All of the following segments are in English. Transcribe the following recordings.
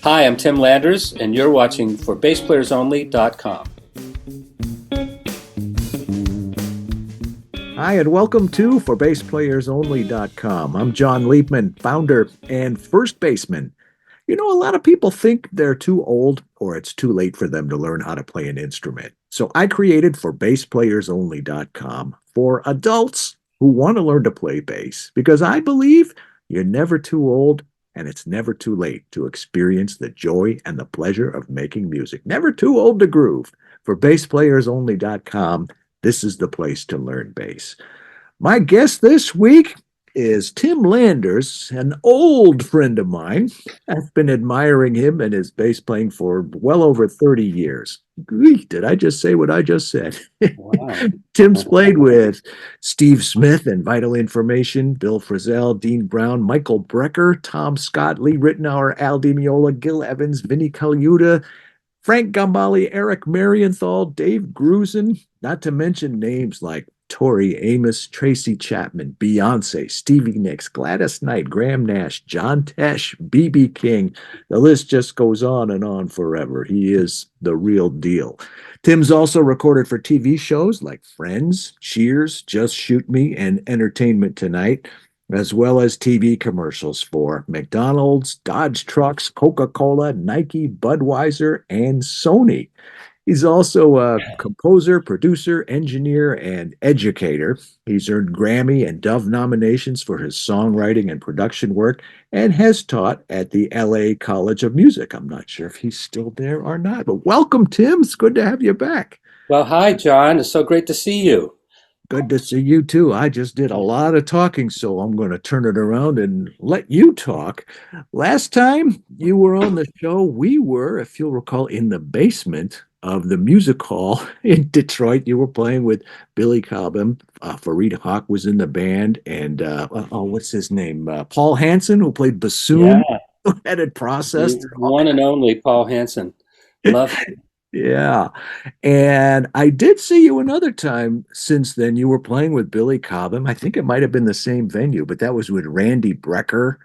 Hi, I'm Tim Landers, and you're watching ForBassPlayersOnly.com. Hi, and welcome to ForBassPlayersOnly.com. I'm John Liebman, founder and first baseman. You know, a lot of people think they're too old or it's too late for them to learn how to play an instrument. So I created ForBassPlayersOnly.com for adults who want to learn to play bass because I believe you're never too old and it's never too late to experience the joy and the pleasure of making music. Never too old to groove. For BassPlayersOnly.com, this is the place to learn bass. My guest this week is Tim Landers, an old friend of mine. I've been admiring him and his bass playing for well over 30 years. Did I just say what I just said? Wow. Tim's played with Steve Smith and Vital Information, Bill Frisell, Dean Brown, Michael Brecker, Tom Scott, Lee Ritenour, aldimeola, Gil Evans, Vinnie Colaiuta, Frank Gambale, Eric Marienthal, Dave Grusin, not to mention names like Tori Amos, Tracy Chapman, Beyonce, Stevie Nicks, Gladys Knight, Graham Nash, John Tesh, B.B. King. The list just goes on and on forever. He is the real deal. Tim's also recorded for TV shows like Friends, Cheers, Just Shoot Me, and Entertainment Tonight, as well as TV commercials for McDonald's, Dodge Trucks, Coca-Cola, Nike, Budweiser, and Sony. He's also a composer, producer, engineer, and educator. He's earned Grammy and Dove nominations for his songwriting and production work and has taught at the LA College of Music. I'm not sure if he's still there or not, but welcome, Tim. It's good to have you back. Well, hi, John. It's so great to see you. Good to see you too. I just did a lot of talking, so I'm going to turn it around and let you talk. Last time you were on the show, we were, if you'll recall, in the basement of the music hall in Detroit. You were playing with Billy Cobham. Fareed Hawk was in the band, and what's his name? Paul Hansen, who played Yeah, bassoon, who had it processed. the one and only Paul Hansen. Love him. Yeah. And I did see you another time since then. You were playing with Billy Cobham. I think it might have been the same venue, but that was with Randy Brecker.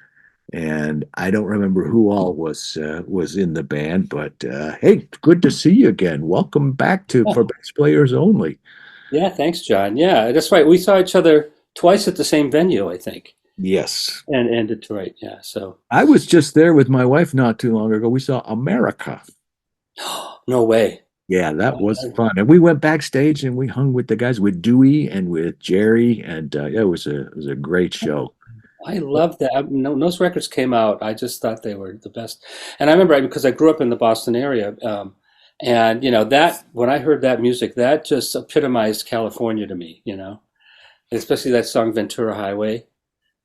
And I don't remember who all was in the band, but hey, good to see you again. Welcome back to For Bass Players Only. Yeah, thanks, John. Yeah, that's right. We saw each other twice at the same venue, I think, Yes. and Detroit. Yeah, so I was just there with my wife not too long ago. We saw America. no way. Yeah, that was fun. And we went backstage and we hung with the guys with Dewey and with Jerry, and yeah, it was a great show. I love that. When those records came out, I just thought they were the best. And I remember because I grew up in the Boston area, and that when I heard that music, that just epitomized California to me. Especially that song Ventura Highway,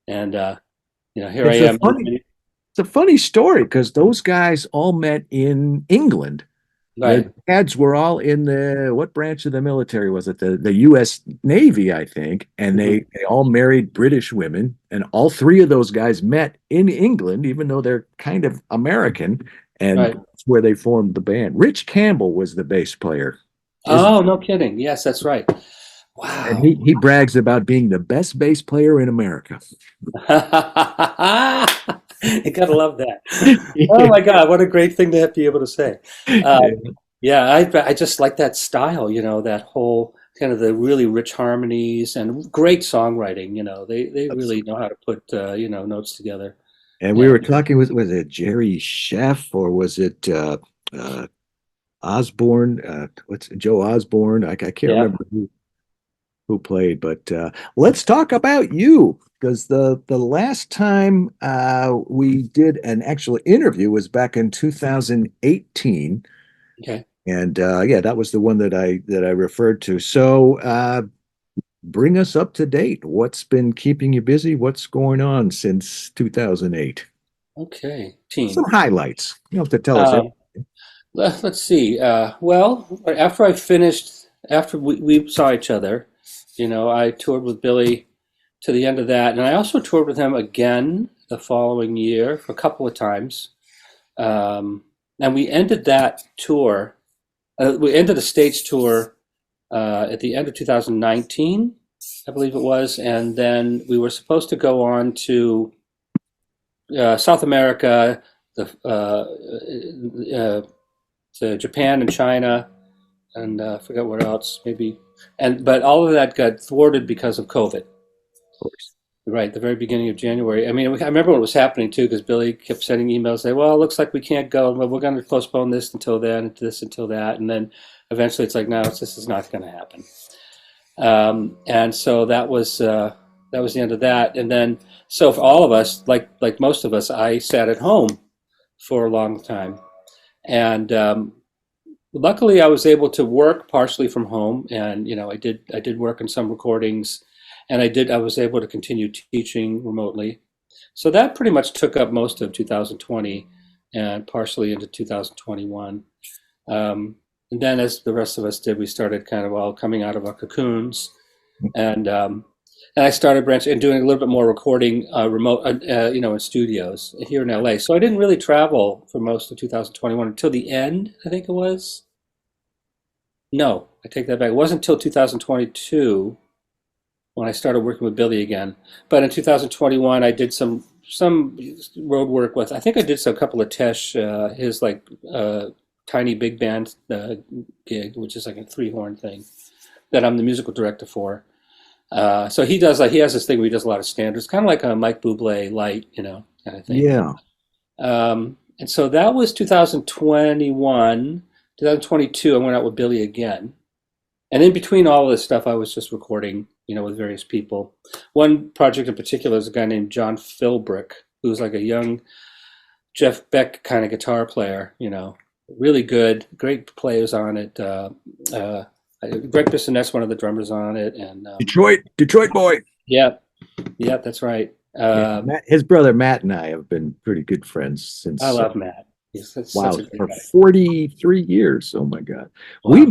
and here I It's a am. funny it's a funny story because those guys all met in England. Their Right, dads were all in the what branch of the military was it? The U.S. Navy, I think, and hmm they all married British women, and all three of those guys met in England, even though they're kind of American, and right. that's where they formed the band. Rich Campbell was the bass player. His Oh, no kidding. Yes, that's right. and Wow. he brags about being the best bass player in America. You gotta love that. Oh my God, what a great thing to be able to say. Uh, yeah, I just like that style, that whole kind of the really rich harmonies and great songwriting. They really know how to put notes together. And we Yeah. were talking with was it Jerry Sheff or was it uh, Osborne? What's Joe Osborne? I can't Yeah. remember who played, but let's talk about you because the last time we did an actual interview was back in 2018, Okay. and yeah, that was the one that I referred to. So bring us up to date. What's been keeping you busy? What's going on since 2008? Okay. Some Team. highlights. You don't have to tell us Um, let's see. Well, after we saw each other, I toured with Billy to the end of that, and I also toured with him again the following year for a couple of times. And we ended that tour. We ended a stage tour at the end of 2019, I believe it was, and then we were supposed to go on to South America, the to Japan and China, and I forgot what else, maybe. And but all of that got thwarted because of COVID. course. Right, the very beginning of January. I mean, I remember what was happening too, because Billy kept sending emails saying, "Well, it looks like we can't go. Well, we're going to postpone this until then, and this until that," and then eventually it's like, "No, this is not going to happen." And so that was the end of that. And then, so for all of us, like most of us, I sat at home for a long time, and luckily I was able to work partially from home, and I did work in some recordings, and I was able to continue teaching remotely. So that pretty much took up most of 2020 and partially into 2021. Um, and then, as the rest of us did, we started kind of all coming out of our cocoons, and um, and I started branching and doing a little bit more recording remote, in studios here in LA. So I didn't really travel for most of 2021 until the end, I think it was. No, I take that back. It wasn't until 2022 when I started working with Billy again. But in 2021, I did some road work with. I think I did a couple of Tesh, his like tiny big band gig, which is like a three horn thing that I'm the musical director for. So he does like he has this thing where he does a lot of standards, kind of like a Mike Bublé light, kind of thing. Yeah. And so that was 2021. 2022, I went out with Billy again. And in between all of this stuff, I was just recording, with various people. One project in particular is a guy named John Philbrick, who's like a young Jeff Beck kind of guitar player, really good, great players on it. Greg Bissonette's one of the drummers on it, and Detroit boy. yeah, yeah, that's right. Yeah, his brother Matt and I have been pretty good friends I since love Matt. He's such wow, a great for guy. 43 years. Oh my God. Wow.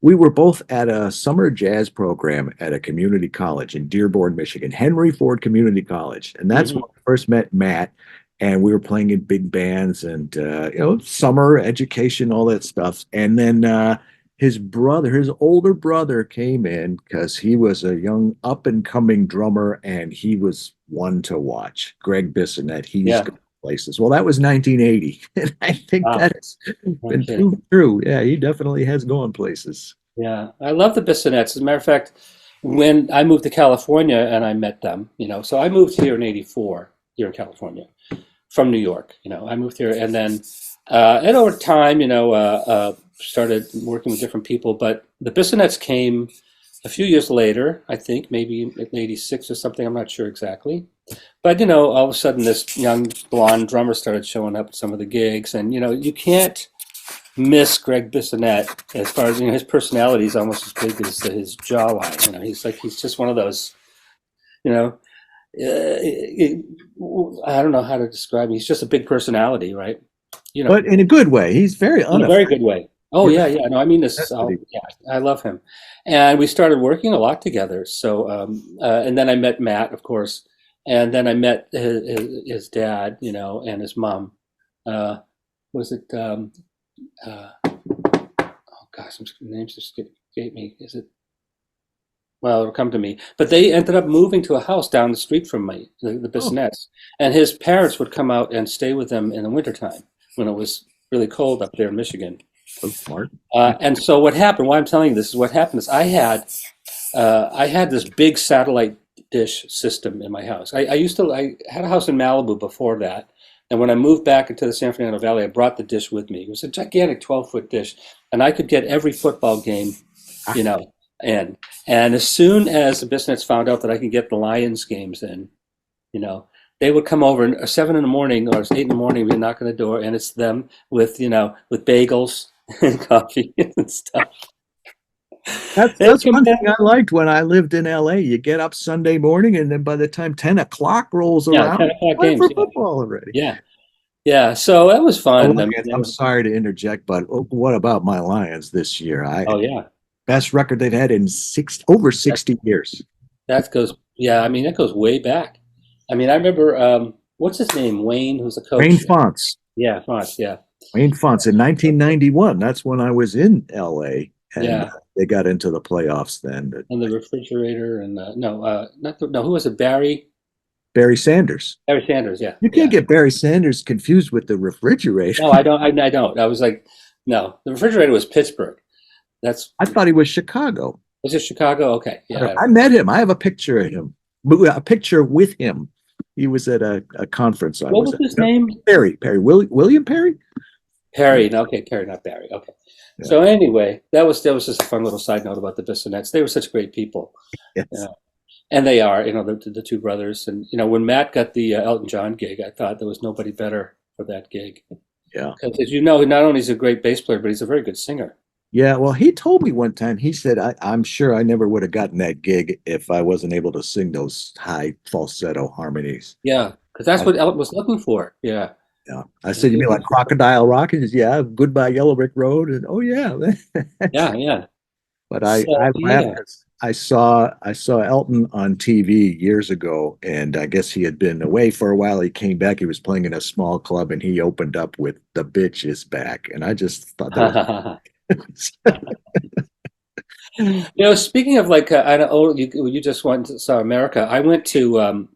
We were both at a summer jazz program at a community college in Dearborn, Michigan, Henry Ford Community College. And that's when Hmm. I first met Matt. And we were playing in big bands and, summer education, all that stuff. And then his older brother came in because he was a young up and coming drummer and he was one to watch. Greg Bissonette, he's Yeah. going places. Well, that was 1980. And I think Wow. that's No been kidding. proven true. Yeah, he definitely has gone places. Yeah, I love the Bissonettes. As a matter of fact, when I moved to California and I met them, so I moved here in '84 here in California from New York. I moved here, and then and over time, started working with different people. But the Bissonettes came a few years later, I think, maybe in '86 or something. I'm not sure exactly. But all of a sudden, this young blonde drummer started showing up at some of the gigs, and you can't miss Greg Bissonette as far as his personality is almost as big as his jawline. He's just one of those. You know, I don't know how to describe him. He's just a big personality, right? You know, But in a good way. He's very in a very unaffected. good way. Oh yeah, yeah. No, I mean this. That's what he, Yeah, I love him, and we started working a lot together. So, and then I met Matt, of course, and then I met his dad, and his mom. Uh, was it? Oh gosh, the names just escape me. Is it? Well, it'll come to me. But they ended up moving to a house down the street from me, the oh, Bissonnettes, and his parents would come out and stay with them in the wintertime when it was really cold up there in Michigan. so smart. And so what happened? Why I'm telling you this is what happened is I had this big satellite dish system in my house. I had a house in Malibu before that, and when I moved back into the San Fernando Valley, I brought the dish with me. It was a gigantic 12-foot dish, and I could get every football game, you know, in. And as soon as the Bisnets found out that I could get the Lions games in, you know, they would come over and 7 in the morning or 8 in the morning, we'd knock on the door, and it's them with with bagels and coffee and stuff. They That's come one thing in. I liked when I lived in LA. You get up Sunday morning, and then by the time 10 o'clock rolls Yeah, around, 10 o'clock time for games. Yeah, football already. yeah, yeah. So that was The fun. I mean, Lions, I'm sorry to interject, but what about my Lions this year? oh yeah, Best record they've had in over that 60 years. that goes. Yeah, I mean that goes way back. I mean, I remember what's his name, Wayne, who's the Wayne coach. Fonts. Yeah, Fox. Yeah, Wayne Fonts in 1991. That's when I was in LA, and yeah. they got into the playoffs then. And the refrigerator and no, not the, no. Who was it? Barry. Barry Sanders. Barry Sanders, yeah, You can't yeah. get Barry Sanders confused with the refrigerator. No, I don't. I don't. I was like, no, the refrigerator was Pittsburgh. That's I thought he was Chicago. was it Chicago? Okay, yeah. I I don't know. met him. I have a picture of him, a picture with him. He was at a conference I What was was at. his No, name? William Perry? Perry. No, okay, Perry, not Barry. Okay. Yeah. So anyway, that was just a fun little side note about the Bissonets. They were such great people, you Yes. know, and they are, the two brothers. And when Matt got the Elton John gig, I thought there was nobody better for that gig Yeah. because, as you know, not only is he a great bass player, but he's a very good singer. Yeah. Well, he told me one time, he said, I'm sure I never would have gotten that gig if I wasn't able to sing those high falsetto harmonies. Yeah, because that's I, what Elton was looking for. Yeah. yeah. I said, you mean like Crocodile Rock? He says, yeah, Goodbye Yellow Brick Road. And oh, yeah. Yeah, yeah. But I So laughed yeah. because I saw Elton on TV years ago, and I guess he had been away for a while. He came back. He was playing in a small club, and he opened up with "The Bitch Is Back," and I just thought that was. Speaking of like, I don't. Oh, you just went to saw America. I went to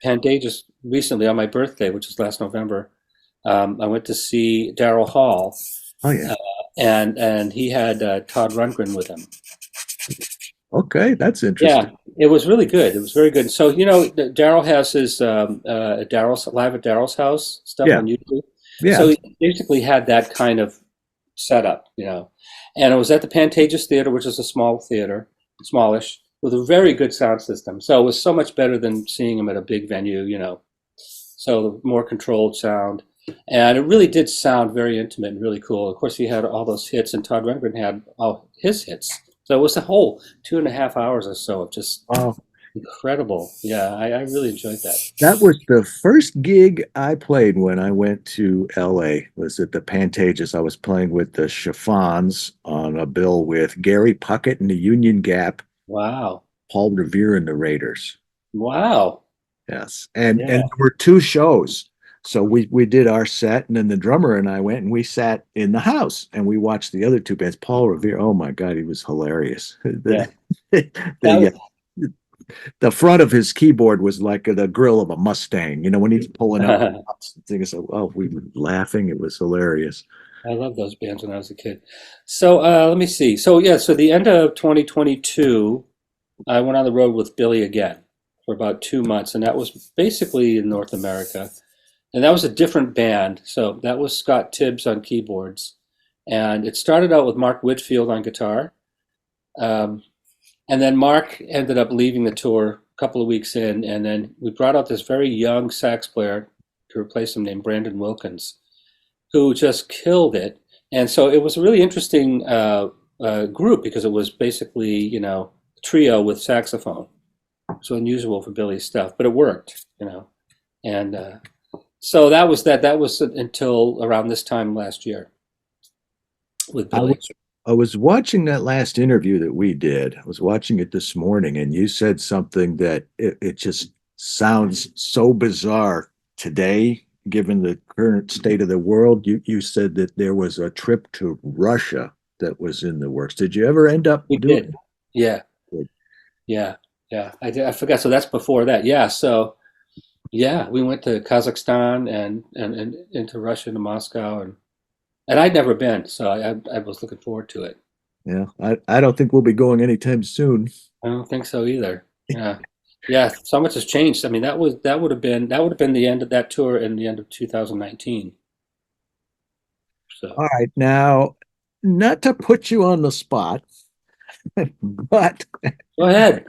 Panday just recently on my birthday, which was last November. I went to see Daryl Hall, Oh yeah. uh, and he had Todd Rundgren with him. Okay, that's interesting. Yeah, it was really good. It was very good. So Daryl has his Daryl's live at Daryl's house stuff Yeah, on YouTube. yeah. So he basically had that kind of setup, and it was at the Pantages Theater, which is a small theater, smallish, with a very good sound system. So it was so much better than seeing him at a big venue. So more controlled sound, and it really did sound very intimate and really cool. Of course, he had all those hits, and Todd Rundgren had all his hits. So it was a whole 2.5 hours or so of just Oh, incredible. Yeah, I really enjoyed that. that was the first gig I played when I went to LA. Was at the Pantages. I was playing with the Chiffons on a bill with Gary Puckett and the Union Gap, Wow. Paul Revere and the Raiders. Wow. Yes. And Yeah. there were two shows. So we did our set, and then the drummer and I went and we sat in the house and we watched the other two bands. Paul Revere, oh my God, he was hilarious. Yeah. That The the front of his keyboard was like the grill of a Mustang, when he's pulling up was, things. So, oh, we were laughing. It was hilarious. I love those bands when I was a kid. So let me see. So yeah, so the end of 2022, I went on the road with Billy again for about 2 months, and that was basically in North America. And that was a different band. So that was Scott Tibbs on keyboards, and it started out with Mark Whitfield on guitar, um, and then Mark ended up leaving the tour a couple of weeks in, and then we brought out this very young sax player to replace him named Brandon Wilkins, who just killed it. And so it was a really interesting group because it was basically, a trio with saxophone. So unusual for Billy's stuff, but it worked. And so that was that. That was until around this time last year with I Billy. was I was watching that last interview that we did. I was watching it this morning, and you said something that it just sounds so bizarre today, given the current state of the world. You said that there was a trip to Russia that was in the works. Did you ever end up We doing did. Yeah, it? yeah, yeah. I did. I forgot. So that's before that. Yeah. So yeah, we went to Kazakhstan and into Russia to Moscow and I'd never been, so I was looking forward to it. Yeah, I don't think we'll be going anytime soon. I don't think so either. Yeah. Yeah, so much has changed. I mean, that would have been the end of that tour in the end of 2019. So All right, now, not to put you on the spot, but go ahead.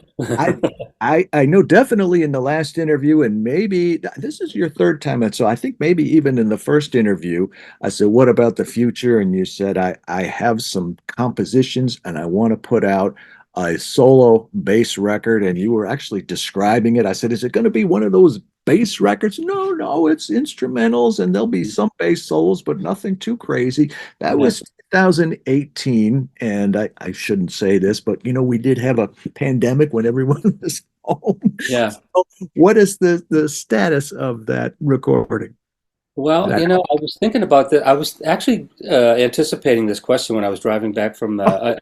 I I know definitely in the last interview, and maybe this is your third time, and so I think maybe even in the first interview, I said, "What about the future?" And you said, "I have some compositions, and I want to put out a solo bass record." And you were actually describing it. I said, "Is it going to be one of those bass records?" No, no, it's instrumentals, and there'll be some bass solos, but nothing too crazy. That Yeah, was 2018, and I shouldn't say this, but we did have a pandemic when everyone was home. yeah. So what is the status of that recording? Well, That, I was thinking about that. I was actually anticipating this question when I was driving back from I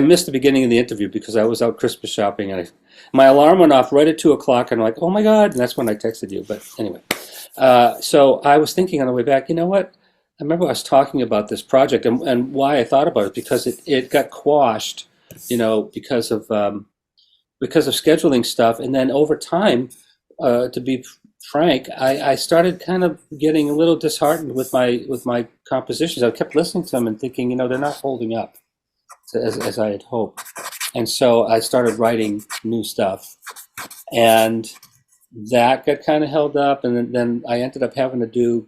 missed the beginning of the interview because I was out Christmas shopping and my alarm went off right at 2 o'clock and I'm like, oh my God. And that's when I texted you. But anyway, so I was thinking on the way back, you know what? I remember I was talking about this project and why I thought about it because it got quashed, because of scheduling stuff. And then over time, to be frank, I started kind of getting a little disheartened with my compositions. I kept listening to them and thinking, they're not holding up as I had hoped. And so I started writing new stuff, and that got kind of held up. And then I ended up having to do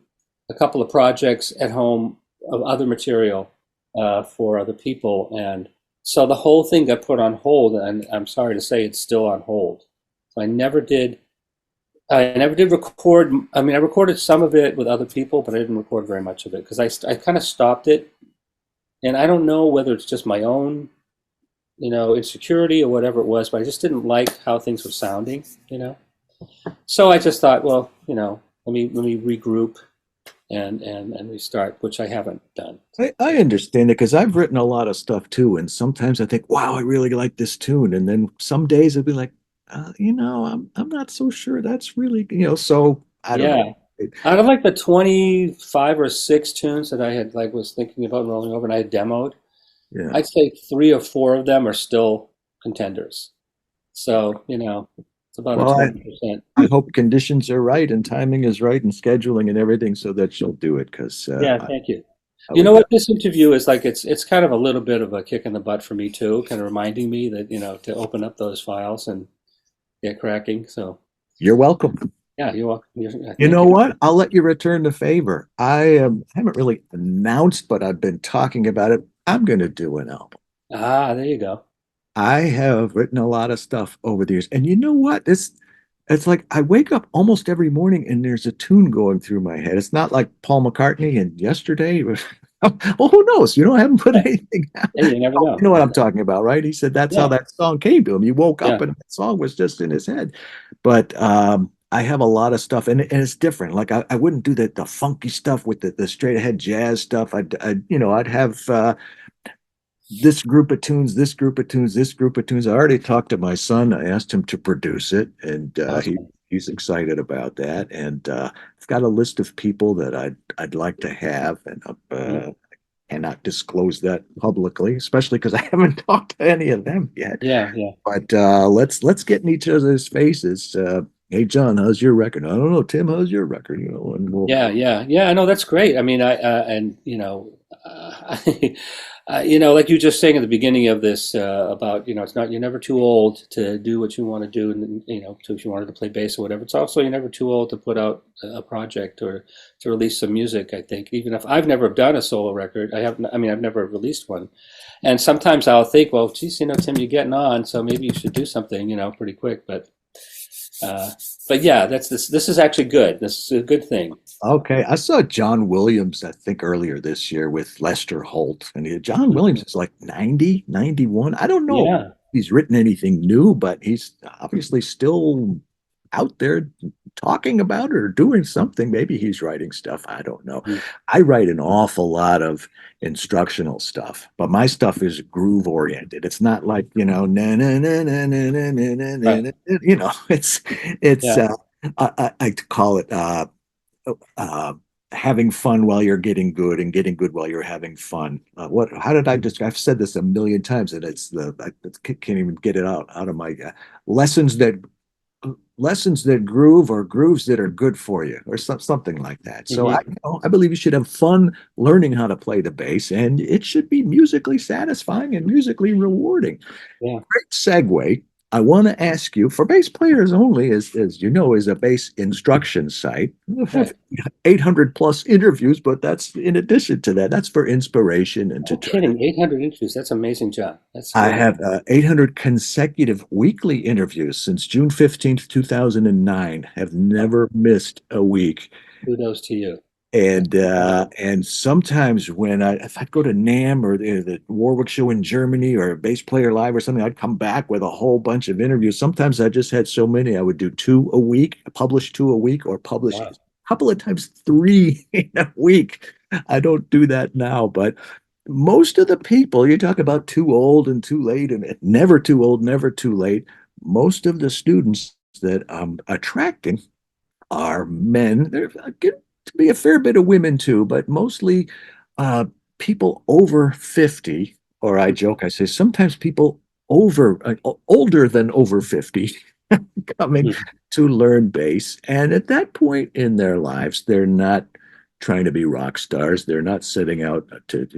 a couple of projects at home of other material for other people, and so the whole thing got put on hold. And I'm sorry to say it's still on hold. So I never did record. I mean, I recorded some of it with other people, but I didn't record very much of it because I kind of stopped it. And I don't know whether it's just my own, insecurity or whatever it was, but I just didn't like how things were sounding. So I just thought, well, let me regroup and restart, which I haven't done. I understand it because I've written a lot of stuff too, and sometimes I think, "Wow, I really like this tune," and then some days I'll be like, I'm not so sure that's really, So I don't know. Yeah. Out of like the 25 or six tunes that I had was thinking about rolling over and I had demoed, Yeah. I'd say three or four of them are still contenders. So, it's about a Well, 20%. I hope conditions are right and timing is right and scheduling and everything so that she'll do it because Yeah, thank you. I You would know what? This interview is like it's kind of a little bit of a kick in the butt for me too, kind of reminding me that, to open up those files and get cracking. So, You're welcome. yeah, you're welcome. You Thank know you. what? I'll let you return the favor. Haven't really announced, but I've been talking about it. I'm going to do an album. Ah, there you go. I have written a lot of stuff over the years. And you know what? It's like I wake up almost every morning and there's a tune going through my head. It's not like Paul McCartney and yesterday. Well, who knows? I haven't put anything out. Hey, you never Oh, you know. know what I'm talking about, right? He said that's how Yeah, that song came to him. He woke up yeah. and that song was just in his head. But I have a lot of stuff and it's different. Like I wouldn't do the funky stuff with the straight ahead jazz stuff. I'd have this group of tunes, this group of tunes, this group of tunes. I already talked to my son. I asked him to produce it, and Awesome. he's excited about that. And I've got a list of people that I'd like to have, and Mhm. cannot disclose that publicly, especially because I haven't talked to any of them yet. Yeah, yeah. But let's get in each other's faces. Hey John, how's your record? I don't know, Tim, how's your record? And we'll Yeah, yeah, yeah. I know that's great. I mean, and like you just saying at the beginning of this about it's not you're never too old to do what you want to do, and if you wanted to play bass or whatever. It's also you're never too old to put out a project or to release some music. I think even if I've never done a solo record, I mean, I've never released one, and sometimes I'll think, well, geez, Tim, you're getting on, so maybe you should do something, pretty quick, uh, but yeah, this is actually good. This is a good thing. Okay, I saw John Williams, I think earlier this year with Lester Holt. And John Williams is like 90, 91. I don't know if Yeah. he's written anything new, but he's obviously still out there talking about it or doing something. Maybe he's writing stuff. I don't know. Mm. I write an awful lot of instructional stuff, but my stuff is groove oriented. It's not like, na na na na na na na na na, Right. na, it's Yeah. I call it uh, having fun while you're getting good and getting good while you're having fun. How did I just, I've said this a million times and I can't even get it out of my lessons that, lessons that groove or grooves that are good for you or something like that. So Hmm. I believe you should have fun learning how to play the bass and it should be musically satisfying and musically rewarding. Yeah. Great segue. I want to ask you, for bass players only, as you know, is a bass instruction site. We have Right. 800 plus interviews, but that's in addition to that. That's for inspiration and to No try to. kidding. 800 interviews. That's amazing, John. That's I great. have 800 consecutive weekly interviews since June 15th, 2009. Have Wow. never missed a week. Kudos to you. And sometimes if I'd go to NAM or the Warwick show in Germany or Bass Player Live or something, I'd come back with a whole bunch of interviews. Sometimes I just had so many I would do two a week, publish two a week, or publish Wow. couple of times three in a week. I don't do that now, but most of the people, you talk about too old and too late, and never too old, never too late. Most of the students that I'm attracting are men. There get to be a fair bit of women too, but mostly uh, people over 50. Or I joke, I say sometimes people older than over 50 coming Mhm. to learn bass. And at that point in their lives, they're not trying to be rock stars. They're not setting out to,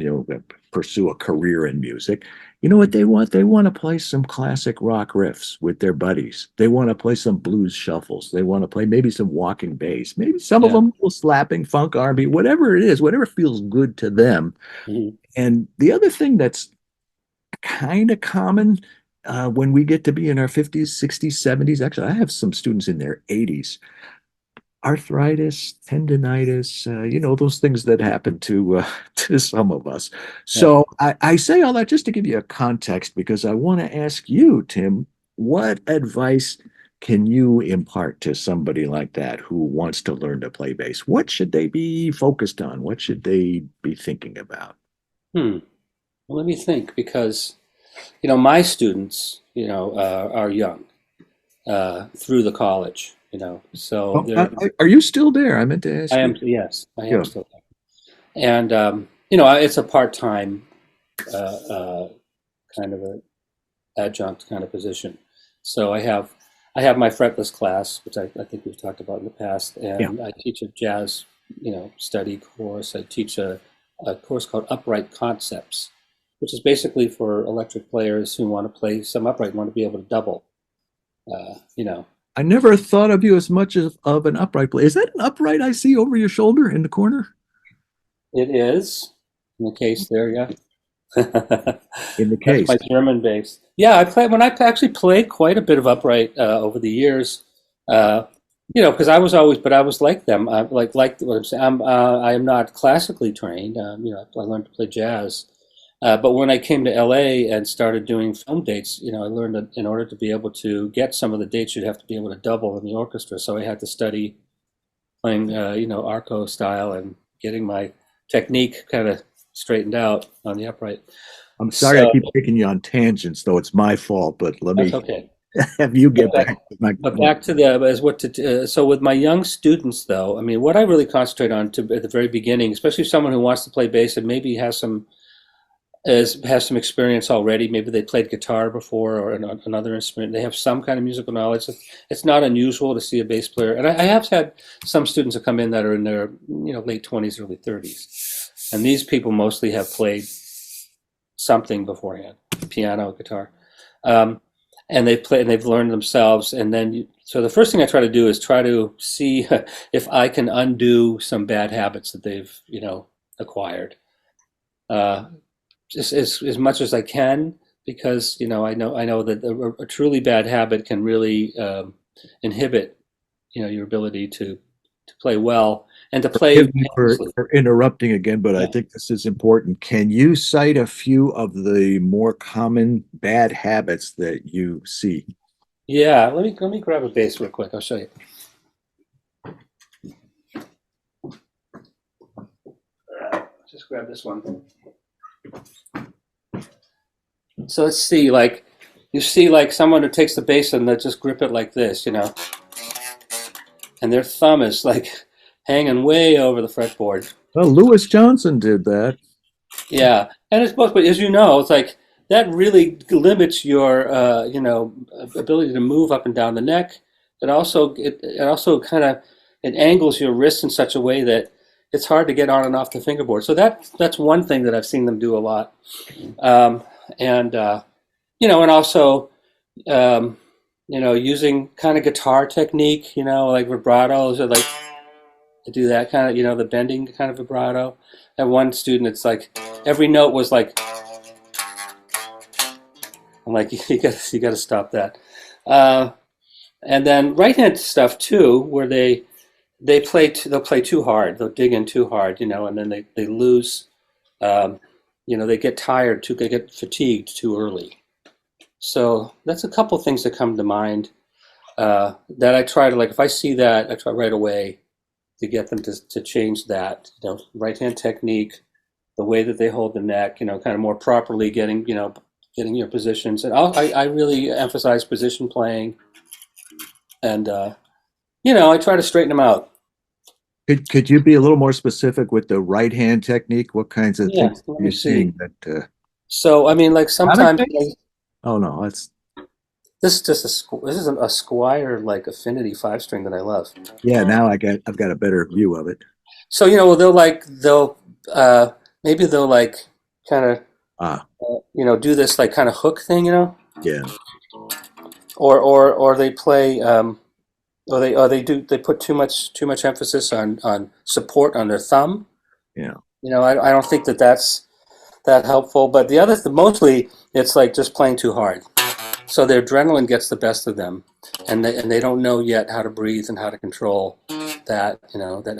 pursue a career in music. You know what they want? They want to play some classic rock riffs with their buddies. They want to play some blues shuffles. They want to play maybe some walking bass. Maybe some of Yeah. them a little slapping funk R&B, whatever it is, whatever feels good to them. Mhm. And the other thing that's kind of common when we get to be in our 50s, 60s, 70s. Actually, I have some students in their 80s. Arthritis, tendonitis, those things that happen to to some of us. Yeah. So I say all that just to give you a context because I want to ask you, Tim, what advice can you impart to somebody like that who wants to learn to play bass? What should they be focused on? What should they be thinking about? Hmm. Well, let me think because my students, are young through the college, so Oh, they're. are you still there? I meant to I ask you. am, yes, I am Yeah. still there, and it's a part-time kind of a adjunct kind of position. So I have my fretless class, which I think we've talked about in the past, Yeah. and I teach a jazz, study course. I teach a course called Upright Concepts, which is basically for electric players who want to play some upright, want to be able to double. Uh, you know, I never thought of you as much of an upright player. Is that an upright I see over your shoulder in the corner? it is in the case there, yeah. In the That's case. my German bass. Yeah, I play when I actually played quite a bit of upright over the years. Uh, because I was like them. I like what I'm saying. I am not classically trained. I learned to play jazz. But when I came to LA and started doing film dates, I learned that in order to be able to get some of the dates, you'd have to be able to double in the orchestra. So I had to study playing, arco style and getting my technique kind of straightened out on the upright. I'm sorry I So keep taking you on tangents, though it's my fault, but let that's me okay. have you But get back, back to my. but back to the as what to so with my young students though, I mean, what I really concentrate on at the very beginning, especially someone who wants to play bass and maybe has some experience already. Maybe they played guitar before or another instrument. They have some kind of musical knowledge. It's not unusual to see a bass player, and I have had some students that come in that are in their late 20s, early 30s, and these people mostly have played something beforehand, piano, guitar, um, and they've learned themselves. And then so the first thing I try to do is try to see if I can undo some bad habits that they've acquired. Uh, just as much as I can, because I know that a truly bad habit can really inhibit your ability to play well and to play Forgive me painlessly. for interrupting again, but I Yeah, think this is important. Can you cite a few of the more common bad habits that you see? yeah. Let me grab a bass real quick. I'll show you. Just grab this one. So let's see, like you see, like someone who takes the bass and they just grip it like this, and their thumb is like hanging way over the fretboard. Well, Lewis Johnson did that. Yeah, and it's both, but as you know, it's like that really limits your, ability to move up and down the neck. It also kind of it angles your wrist in such a way that it's hard to get on and off the fingerboard. So that's one thing that I've seen them do a lot, and and also using kind of guitar technique, like vibratos or like to do that kind of, the bending kind of vibrato. And one student, it's like every note was like, I'm like, you got to stop that. Uh, and then right hand stuff too, where they'll play too hard, they'll dig in too hard, and then they lose, um, they get tired too, they get fatigued too early. So that's a couple things that come to mind that I try to like. If I see that, I try right away. to get them to change that, right hand technique, the way that they hold the neck, kind of more properly getting your positions. And I really emphasize position playing, and I try to straighten them out. Could you be a little more specific with the right hand technique? What kinds of Yeah, things let are me you see. seeing that So I mean, like comic sometimes based? Oh no, that's this is just this is a Squire like Affinity 5 string that I love. yeah. I've got a better view of it. So they'll maybe they'll like kind of Ah, do this like kind of hook thing, yeah, or they play or they put too much emphasis on support on their thumb. yeah. I don't think that's that helpful. But mostly it's like just playing too hard. So their adrenaline gets the best of them, and they don't know yet how to breathe and how to control that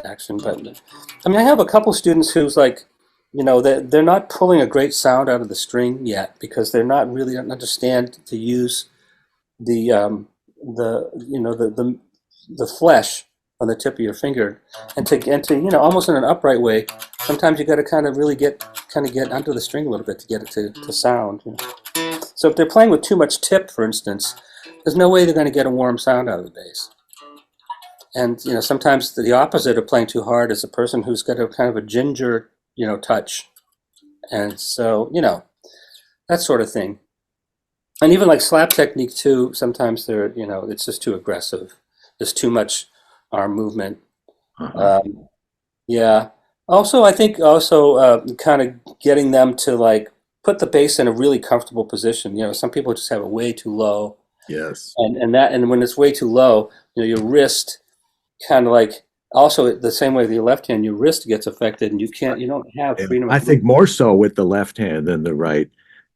action. But I mean, I have a couple students who's like, they're not pulling a great sound out of the string yet because they're not really don't understand to use the the flesh on the tip of your finger, and to almost in an upright way. Sometimes you got to kind of really get under the string a little bit to get it to sound. So if they're playing with too much tip, for instance, there's no way they're going to get a warm sound out of the bass. And sometimes the opposite of playing too hard is a person who's got a kind of a ginger touch, and so that sort of thing. And even like slap technique too. Sometimes it's just too aggressive. There's too much arm movement. Uh-huh. Um, yeah. Also, I think kind of getting them to like put the bass in a really comfortable position. Some people just have it way too low, Yes. and when it's way too low, your wrist kind of like also the same way with your left hand, your wrist gets affected, and you don't have Yeah. freedom I of think movement. more so with the left hand than the right.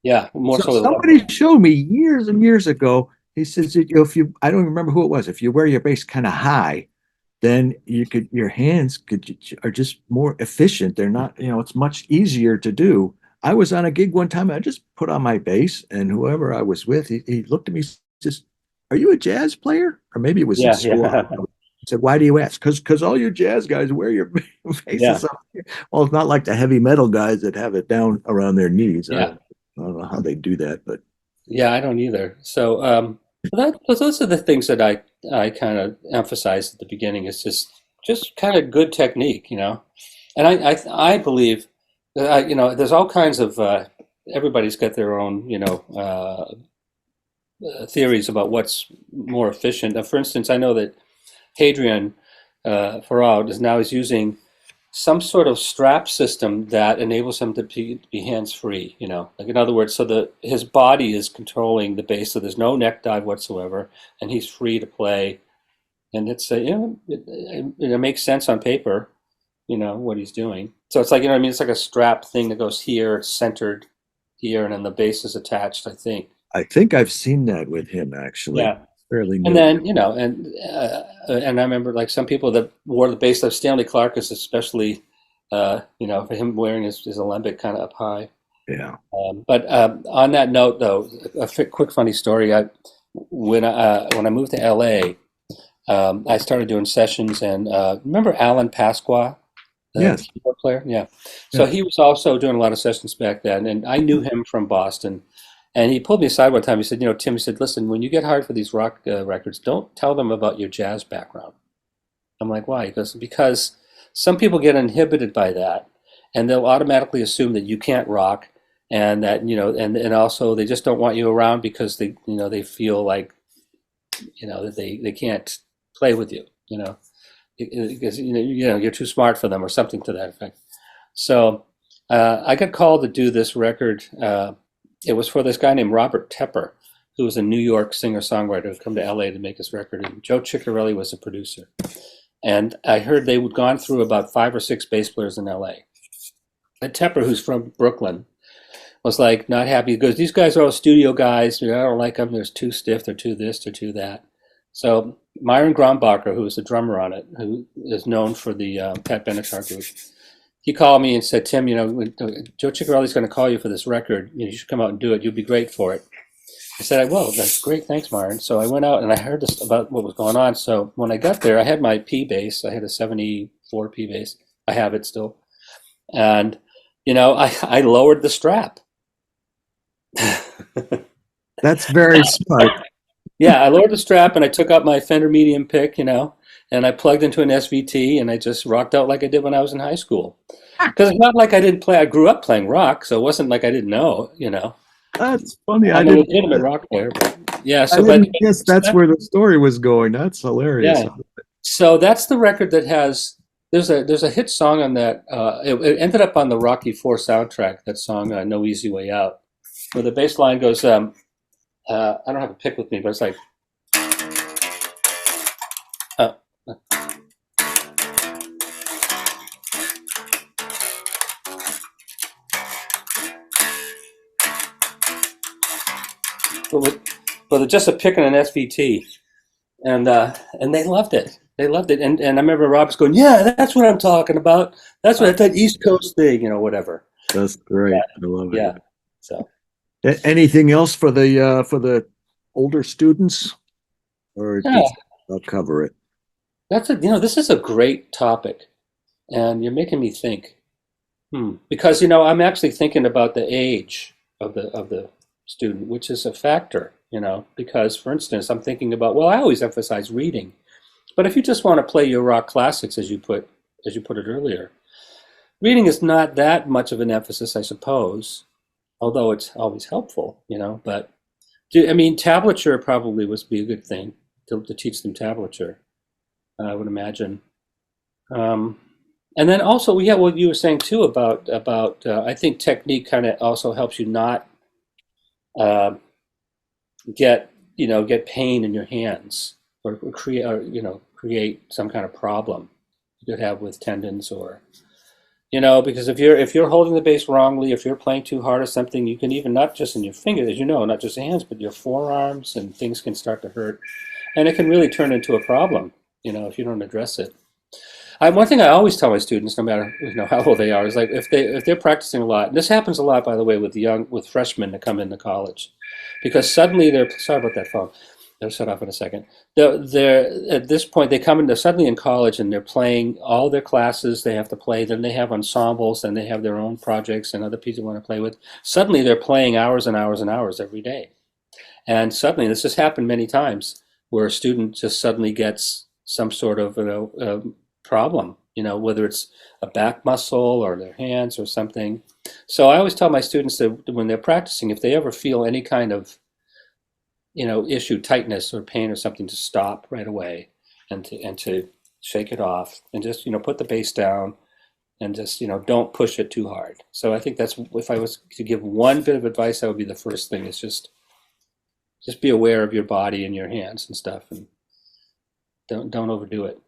Yeah, more So so with the left somebody hand. showed me years and years ago. He says that, if you, I don't remember who it was, if you wear your bass kind of high, then your hands are just more efficient. They're not, it's much easier to do. I was on a gig one time. I just put on my bass, and whoever I was with, he looked at me, just, "Are you a jazz player?" Or maybe it was in Yeah, school. yeah, I said, "Why do you ask?" Because all you jazz guys wear your yeah, basses up here. Well, it's not like the heavy metal guys that have it down around their knees. yeah. I don't know how they do that, but Yeah, I don't either. So, those are the things that I kind of emphasize at the beginning. Is just kind of good technique, And I believe that there's all kinds of everybody's got their own theories about what's more efficient. For instance, I know that Hadrian Farad is using some sort of strap system that enables him to be hands free. Like in other words, so that his body is controlling the bass, so there's no neck dive whatsoever, and he's free to play. And it's it makes sense on paper, what he's doing. So it's like what I mean. It's like a strap thing that goes here, it's centered here, and then the bass is attached. I think. I think I've seen that with him actually. Yeah. Fairly And new. then, and I remember like some people that wore the bass of Stanley Clark is especially, for him wearing his alembic kind of up high. Yeah. But on that note, though, quick funny story. When I moved to LA, I started doing sessions, and remember Alan Pasqua, the Yes. keyboard player? Yeah. So Yes. he was also doing a lot of sessions back then, and I knew him from Boston. And he pulled me aside one time. He said, Tim, he said, listen, when you get hired for these rock records, don't tell them about your jazz background. I'm like, why? He goes, because some people get inhibited by that, and they'll automatically assume that you can't rock, and that, and also they just don't want you around because they feel like, that they can't play with you, because, you're too smart for them or something to that effect. So I got called to do this record. It was for this guy named Robert Tepper, who was a New York singer-songwriter who come to LA to make his record, and Joe Ciccarelli was a producer. And I heard they had gone through about 5 or 6 bass players in LA. And Tepper, who's from Brooklyn, was like not happy. He goes, "These guys are all studio guys. I don't like them. They're too stiff. They're too this. They're too that." So Myron Grombacher, who was the drummer on it, who is known for the Pat Benatar group, he called me and said, "Tim, Joe Ciccarelli's going to call you for this record. You should come out and do it. You'll be great for it." I said, "Well, that's great, thanks, Myron." So I went out and I heard this about what was going on. So when I got there, I had my P bass. I had a '74 P bass. I have it still, and I lowered the strap. That's very smart. Yeah, I lowered the strap and I took out my Fender medium pick, and I plugged into an SVT and I just rocked out like I did when I was in high school. Because it's not like I didn't play. I grew up playing rock, so it wasn't like I didn't know. That's funny. I'm a legitimate rock player. But yeah, I so but didn't guess that's where the story was going. That's hilarious. yeah, so that's the record that has. There's a hit song on that. It ended up on the Rocky Four soundtrack. That song, "No Easy Way Out," where the bass line goes. I don't have a pick with me, but it's like. Uh, with, with just a pick and an SVT, and they loved it. They loved it, and I remember Rob's going, "Yeah, that's what I'm talking about. That's what that East Coast thing, whatever." That's great. I love it. Yeah. So Anything else for the older students, or yeah, did you cover it? this is a great topic, and you're making me think. Because I'm actually thinking about the age of the student, which is a factor. Because for instance, I'm thinking about, well, I always emphasize reading, but if you just want to play your rock classics, as you put it earlier, reading is not that much of an emphasis, I suppose, although it's always helpful. But I mean, tablature probably would be a good thing to teach them tablature. I would imagine. Um, and then also, yeah, what you were saying too about I think technique kind of also helps you not uh, get pain in your hands or create some kind of problem you could have with tendons or because if you're holding the bass wrongly, if you're playing too hard or something, you can even not just in your fingers, not just your hands, but your forearms, and things can start to hurt, and it can really turn into a problem, if you don't address it. One thing I always tell my students, no matter how old they are, is like if they're practicing a lot. And this happens a lot, by the way, with freshmen that come into college, because suddenly they're sorry about that phone. They'll shut off in a second. They're at this point they come into suddenly in college and they're playing all their classes they have to play. Then they have ensembles, then they have their own projects and other people want to play with. Suddenly they're playing hours and hours and hours every day. And suddenly, this has happened many times, where a student just suddenly gets some sort of problem, whether it's a back muscle or their hands or something. So I always tell my students that when they're practicing, if they ever feel any kind of issue, tightness or pain or something, to stop right away and to shake it off and just put the bass down and just don't push it too hard. So I think that's, if I was to give one bit of advice, that would be the first thing, is just be aware of your body and your hands and stuff, and don't overdo it.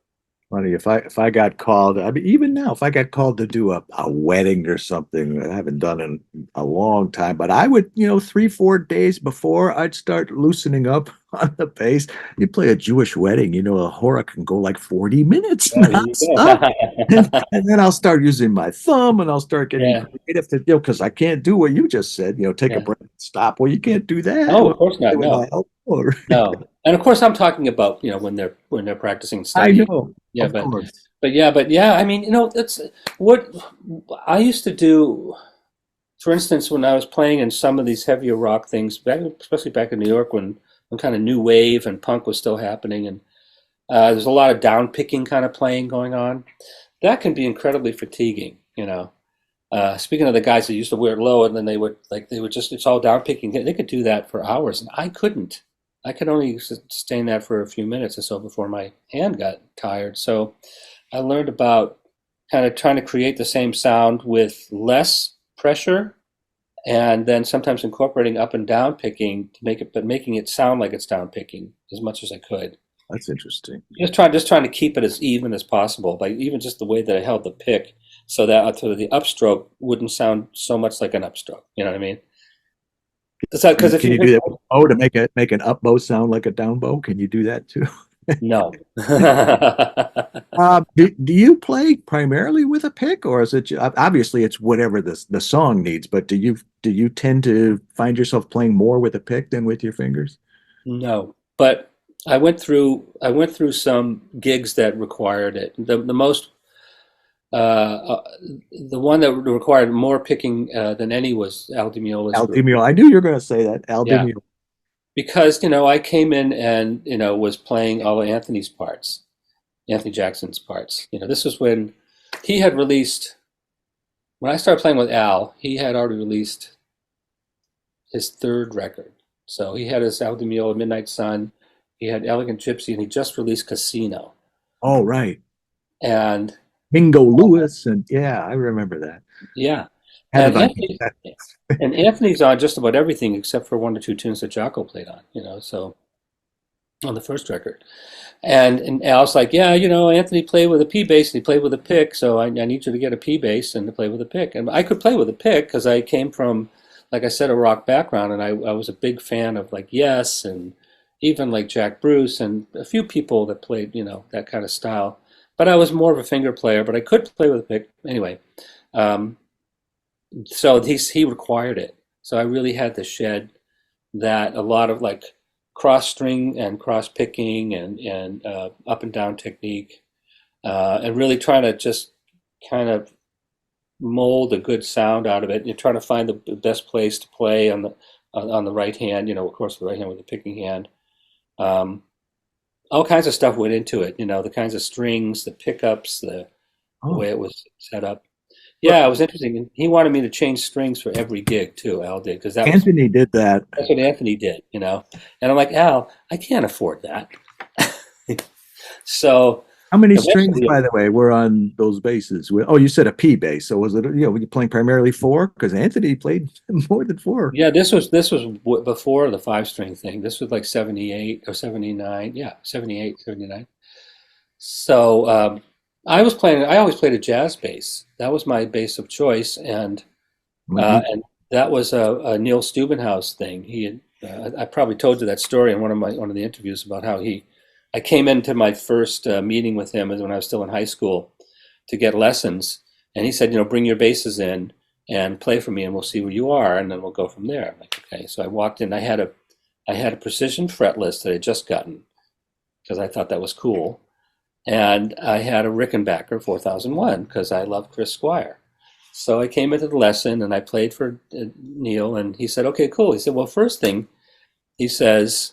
Funny, if I got called, I mean, even now, if I got called to do a wedding or something that I haven't done in a long time, but I would, 3, 4 days before, I'd start loosening up on the bass. You play a Jewish wedding, a hora can go like 40 minutes Yeah, there you nonstop. go. And then I'll start using my thumb and I'll start getting Yeah, creative to, because I can't do what you just said, take a yeah. break and stop. Well, you can't do that. No, Well, of course not. with my No, elbow or no. And of course, I'm talking about when they're practicing and I studying. know, Yeah, of but course. but yeah. I mean, that's what I used to do. For instance, when I was playing in some of these heavier rock things, especially back in New York, when kind of new wave and punk was still happening, and there's a lot of down picking kind of playing going on. That can be incredibly fatiguing. Speaking of the guys that used to wear it low, and then they would just, it's all down picking. They could do that for hours, and I couldn't. I could only sustain that for a few minutes or so before my hand got tired. So I learned about kind of trying to create the same sound with less pressure, and then sometimes incorporating up and down picking to make it, but making it sound like it's down picking as much as I could. That's interesting. Just trying to keep it as even as possible, by even just the way that I held the pick, so the upstroke wouldn't sound so much like an upstroke. You know what I mean? So, Can because if can you you do that with a bow to make an up bow sound like a down bow? Can you do that too? No. Do you play primarily with a pick, or is it obviously it's whatever the song needs? But do you tend to find yourself playing more with a pick than with your fingers? No. But I went through some gigs that required it. The most the one that required more picking than any was aldimeola's group. Aldimio, I knew you were going to say that. Yeah, Aldimio. because I came in and was playing all of Anthony's parts, Anthony Jackson's parts. This was when he had released. When I started playing with Al, he had already released his third record. So he had his Aldimiola Midnight Sun, he had Elegant Gypsy, and he just released Casino. Oh, right. And Mingo Lewis, and yeah, I remember that. yeah, Had and it on Anthony cassette. and Anthony's on just about everything except for one or two tunes that Jocko played on. So on the first record. And Al's like, yeah, Anthony played with a P bass and he played with a pick, so I need you to get a P bass and to play with a pick. And I could play with a pick because I came from, like I said, a rock background, and I was a big fan of like Yes and even like Jack Bruce and a few people that played, that kind of style. But I was more of a finger player, but I could play with a pick anyway. Um, so he required it. So I really had to shed that a lot of like cross string and cross picking and up and down technique, and really trying to just kind of mold a good sound out of it. You're trying to find the best place to play on the right hand. Of course, the right hand with the picking hand. Um, all kinds of stuff went into it. The kinds of strings, the pickups, the way Oh, it was set up. well, Yeah, it was interesting. And he wanted me to change strings for every gig too. Al did because Anthony did that. that's what Anthony did. And I'm like, Al, I can't afford that. So How many strings, eventually, by the way, were on those basses? Oh, you said a P bass. So was it, were you playing primarily four? Because Anthony played more than four. yeah, this was before the five string thing. This was like 78 or 79. Yeah, 78, 79. So I always played a jazz bass. That was my bass of choice. And that was a Neil Steubenhaus thing. He had, I probably told you that story in one of the interviews about how I came into my first meeting with him when I was still in high school to get lessons, and he said, bring your basses in and play for me, and we'll see where you are, and then we'll go from there. I'm like, okay. So I walked in. I had a precision fretless that I had just gotten because I thought that was cool, and I had a Rickenbacker 4001 because I love Chris Squire. So I came into the lesson and I played for Neil, and he said, "Okay, cool." He said, "Well, first thing," he says,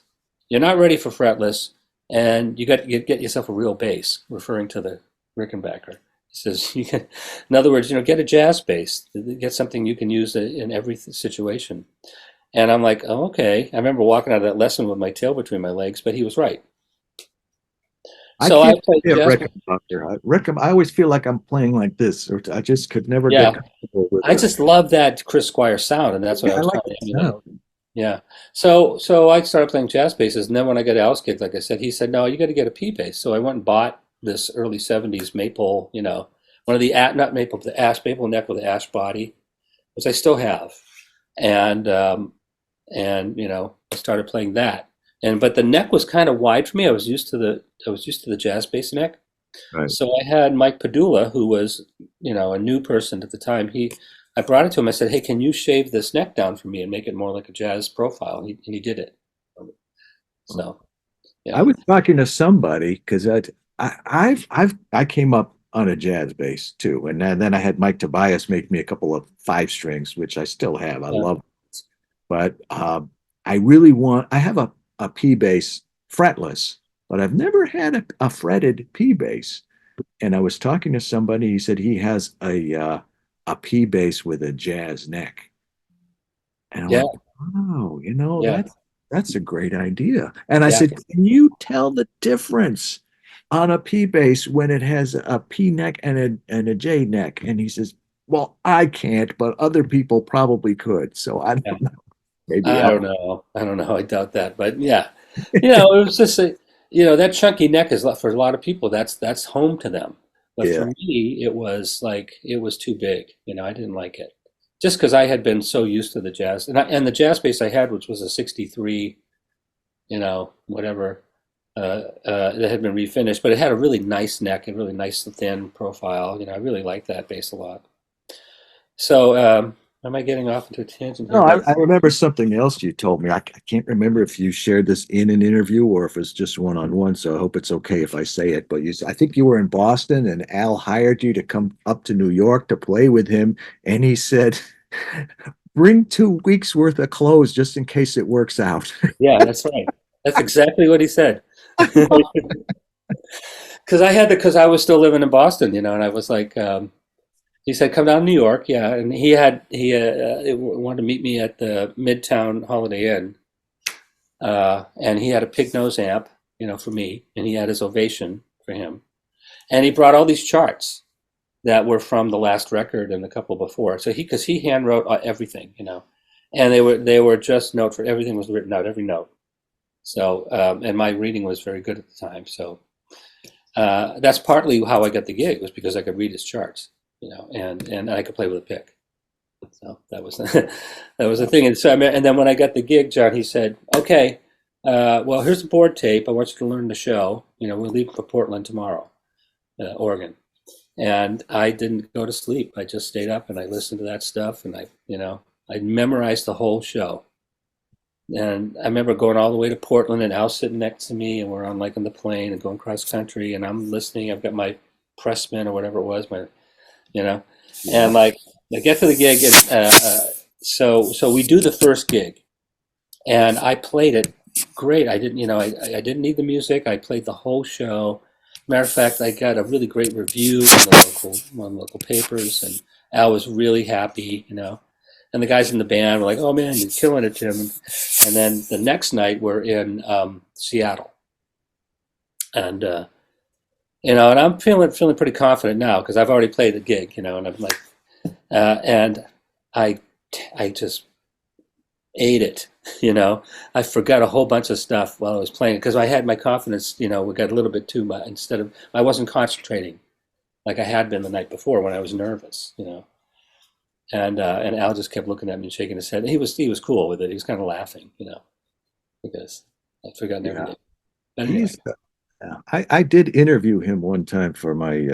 "you're not ready for fretless, and you got to get yourself a real bass," referring to the Rickenbacker. He says, in other words, get a jazz bass, get something you can use in every situation. And I'm like, oh, okay. I remember walking out of that lesson with my tail between my legs, but he was right. I So I can't played play a jazz. Rickenbacker. I always feel like I'm playing like this, or I just could never get Yeah, comfortable with I a. just love that Chris Squire sound, and that's what Yeah, I I was like trying the to emulate. sound. Yeah. So I started playing jazz basses, and then when I got Alice kicked, like I said, he said, "No, you got to get a P bass." So I went and bought this early '70s maple, one of the not maple, the ash maple neck with the ash body, which I still have, and I started playing that. But the neck was kind of wide for me. I was used to the jazz bass neck. Right. So I had Mike Padula, who was, a new person at the time. I brought it to him. I said, "Hey, can you shave this neck down for me and make it more like a jazz profile?" And he did it. So, I yeah, was talking to somebody because I came up on a jazz bass too, and then I had Mike Tobias make me a couple of five strings, which I still have. I yeah, love, but I really want. I have a P bass fretless, but I've never had a fretted P bass. And I was talking to somebody. He said he has a P bass with a jazz neck, and I'm yeah, like, oh, yeah, that's a great idea. And I yeah, said, can you tell the difference on a P bass when it has a P neck and a J neck? And he says, well, I can't, but other people probably could. So I yeah. don't know. Maybe I I'll. don't know. I don't know. I doubt that. But yeah, it was just that chunky neck is for a lot of people. That's home to them. But for Yeah. me, it was like it was too big. I didn't like it. Just because I had been so used to the jazz, and the jazz bass I had, which was a '63, whatever. that had been refinished, but it had a really nice neck and really nice thin profile. I really like that bass a lot. So, am I getting off into a tangent No, here? But I remember something else you told me. I can't remember if you shared this in an interview or if it's just one-on-one, so I hope it's okay if I say it. But I think you were in Boston and Al hired you to come up to New York to play with him, and he said, bring 2 weeks worth of clothes just in case it works out. yeah, that's right. That's exactly what he said. Because I was still living in Boston, and I was like, he said, "Come down to New York." Yeah, and he wanted to meet me at the Midtown Holiday Inn, and he had a pig nose amp, for me, and he had his Ovation for him, and he brought all these charts that were from the last record and the couple before. So because he hand wrote everything, and they were just note for everything was written out, every note. So and my reading was very good at the time, so that's partly how I got the gig was because I could read his charts, and I could play with a pick. So that was that was the thing. And so and then when I got the gig, John, he said, "Okay, well, here's the board tape. I want you to learn the show. We're leaving for Portland tomorrow, Oregon." And I didn't go to sleep. I just stayed up and I listened to that stuff, and I memorized the whole show. And I remember going all the way to Portland and Al sitting next to me, and we're on like on the plane and going cross country, and I'm listening. I've got my Pressman or whatever it was, you know, Yeah. and like I get to the gig, and so we do the first gig, and I played it great. I didn't, I didn't need the music. I played the whole show. Matter of fact, I got a really great review in the local papers, and Al was really happy, And the guys in the band were like, "Oh man, you're killing it, Tim." And then the next night we're in Seattle, and and I'm feeling pretty confident now because I've already played the gig, and I'm like, and I I just ate it, you know. I forgot a whole bunch of stuff while I was playing because I had my confidence, we got a little bit too much. I wasn't concentrating like I had been the night before when I was nervous. And Al just kept looking at me and shaking his head. He was cool with it. He was kind of laughing, because I'd forgotten Yeah. everything. But anyway, He's Yeah. I did interview him one time for my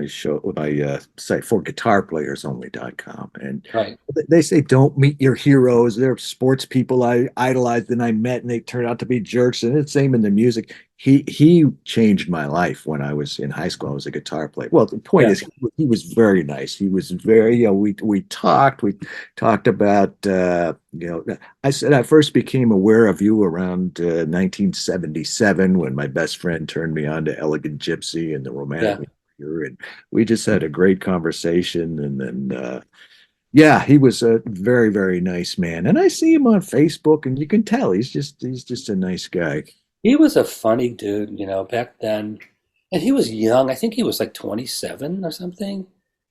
show, my site for guitarplayersonly.com. And right, they say don't meet your heroes. They're sports people I idolized and I met and they turned out to be jerks. And it's the same in the music. He changed my life when I was in high school. I was a guitar player. Well, the point yeah, is he was very nice. He was very, we talked about I said I first became aware of you around 1977 when my best friend turned me on to Elegant Gypsy and the Romantic yeah. Meteor, and we just had a great conversation. And then, yeah, he was a very, very nice man. And I see him on Facebook, and you can tell he's just a nice guy. He was a funny dude, back then. And he was young. I think he was like 27 or something.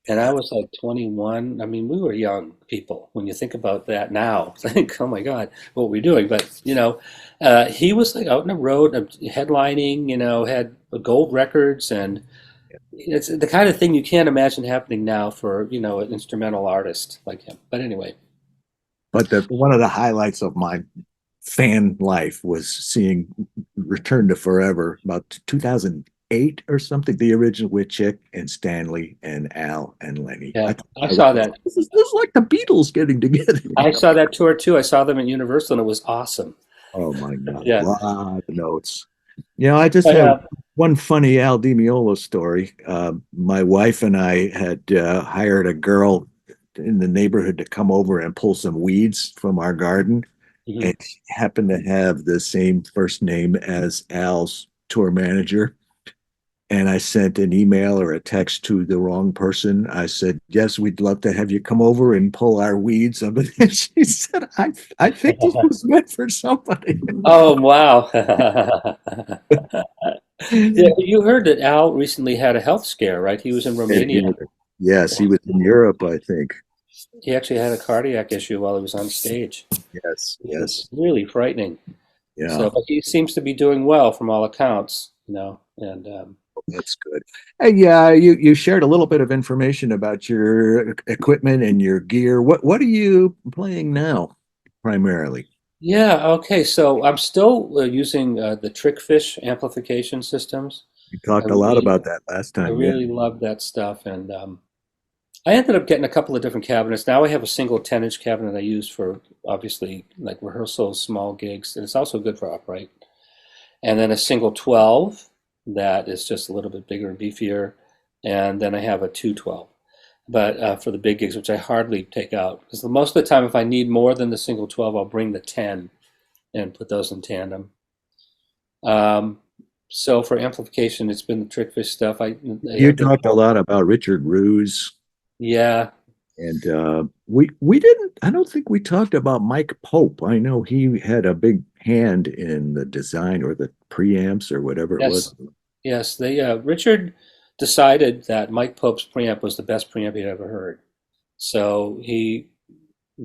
And I was like 21. I mean, we were young people when you think about that now. Think, oh my God, what we're doing. But, he was like out on the road, headlining, had gold records. And it's the kind of thing you can't imagine happening now for, an instrumental artist like him. But anyway, But one of the highlights of my fan life was seeing Return to Forever about 2008 or something, the original with Chick and Stanley and Al and Lenny. yeah, I thought, I saw that. this is like the Beatles getting together. I saw that tour too. I saw them at Universal and it was awesome. Oh my God, a Yeah. lot of notes. I just But have one funny aldimeola story. My wife and I had hired a girl in the neighborhood to come over and pull some weeds from our garden, mhm. and she happened to have the same first name as Al's tour manager. And I sent an email or a text to the wrong person. I said, "Yes, we'd love to have you come over and pull our weeds." And she said, I think this was meant for somebody. Oh wow. Yeah, you heard that Al recently had a health scare, right? He was in And Romania. he, yes, he was in Europe, I think. He actually had a cardiac issue while he was on stage. Yes, It was yes, really frightening. yeah, So, but he seems to be doing well from all accounts, and that's good. And yeah, you shared a little bit of information about your equipment and your gear. What are you playing now, primarily? Yeah, okay. So I'm still using the Trickfish amplification systems. We I talked a lot really, about that last I time. Yeah. really love that stuff, and I ended up getting a couple of different cabinets. Now I have a single 10-inch cabinet I use for obviously like rehearsals, small gigs, and it's also good for upright. And then a single 12 that is just a little bit bigger and beefier, and then I have a 212. But for the big gigs, which I hardly take out, because most of the time, if I need more than the single 12, I'll bring the 10 and put those in tandem. Um, so for amplification, it's been the Trickfish stuff. I You have the talked a lot about Richard Ruse, yeah, and we didn't. I don't think we talked about Mike Pope. I know he had a big hand in the design or the preamps or whatever it was. yes, yes. They Richard decided that Mike Pope's preamp was the best preamp he'd ever heard, so he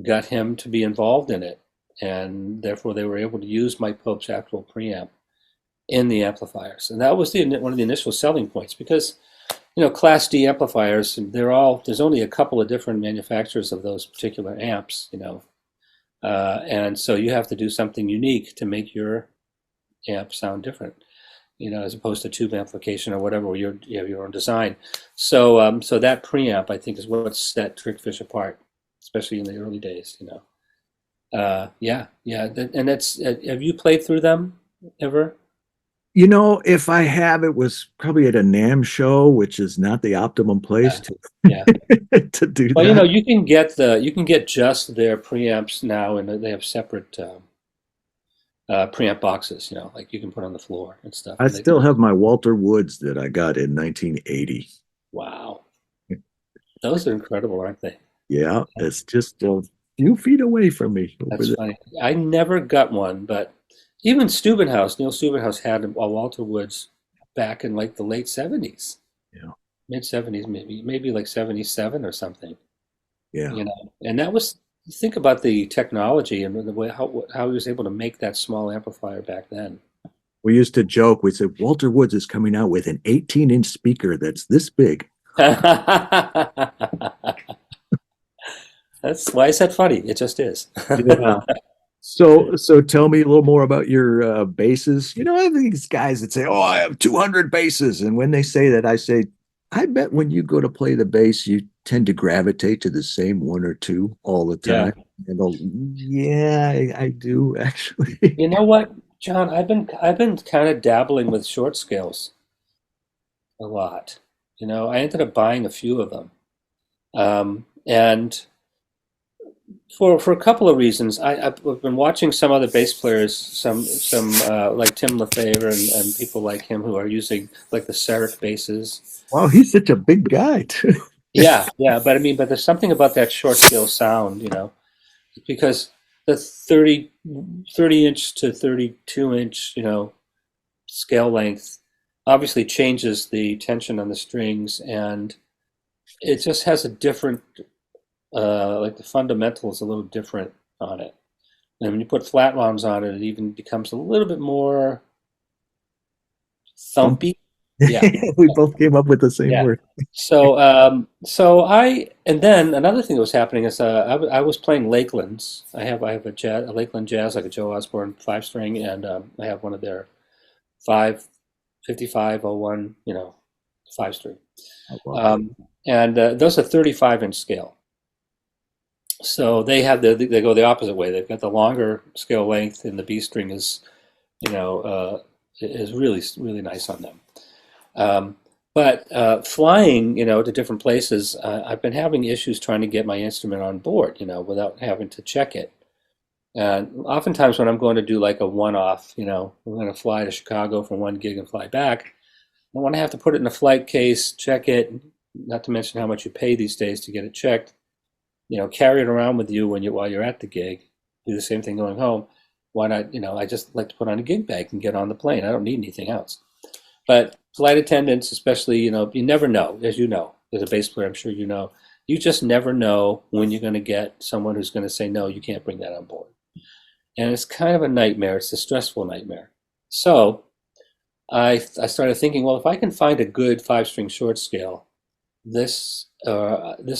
got him to be involved in it, and therefore they were able to use Mike Pope's actual preamp in the amplifiers, and that was one of the initial selling points because Class D amplifiers, there's only a couple of different manufacturers of those particular amps, and so you have to do something unique to make your amp sound different, as opposed to tube amplification or whatever, where you have your own design. So that preamp, I think, is what set Trickfish apart, especially in the early days. Yeah, yeah, and that's. Have you played through them ever? If I have, it was probably at a NAM show, which is not the optimum place Yeah, yeah. to do Well, that. you can get just their preamps now, and they have separate preamp boxes. Like you can put on the floor and stuff. I And they, still have my Walter Woods that I got in 1980. wow, those are incredible, aren't they? Yeah, it's just a few feet away from me over That's there. funny. I never got one, but even Neil Steubenhaus had a Walter Woods back in like the late 70s, Yeah, mid 70s, maybe like 77 or something. yeah. And that was, think about the technology and the way how he was able to make that small amplifier back then. We used to joke. We said Walter Woods is coming out with an 18-inch speaker that's this big. That's why is that funny? It just is. Yeah. So tell me a little more about your basses. I have these guys that say, "Oh, I have 200 basses," and when they say that, I say, "I bet when you go to play the bass, you tend to gravitate to the same one or two all the Yeah. time." And go, "Yeah, I do actually." You know what, John? I've been kind of dabbling with short scales a lot. I ended up buying a few of them, and for a couple of reasons. I've been watching some other bass players, some like Tim Lefevre and people like him who are using like the Seric basses. Wow, he's such a big guy too. Yeah, yeah, but there's something about that short scale sound, because the 30-inch to 32-inch, scale length obviously changes the tension on the strings, and it just has a different, like the fundamental is a little different on it. And when you put flat wounds on it, it even becomes a little bit more thumpy. Yeah, We both came up with the same yeah. word. And then another thing that was happening is I was playing Lakelands. I have a Lakeland Jazz, like a Joe Osborne 5 string, and I have one of their 55501, 5 string. Oh, wow. And those are 35-inch scale. So they go the opposite way. They've got the longer scale length, and the B string you know uh, is really really nice on them. Um, but flying, to different places, I've been having issues trying to get my instrument on board, without having to check it. And oftentimes when I'm going to do like a one-off, I'm going to fly to Chicago for one gig and fly back, I want to have to put it in a flight case, check it, not to mention how much you pay these days to get it checked. Carry it around with you while you're at the gig. Do the same thing going home. Why not? I just like to put on a gig bag and get on the plane. I don't need anything else. But flight attendants, especially, you never know, as you know, as a bass player, I'm sure you just never know when you're going to get someone who's going to say, no, you can't bring that on board. And it's kind of a nightmare. It's a stressful nightmare. So I started thinking, well, if I can find a good 5 string short scale, this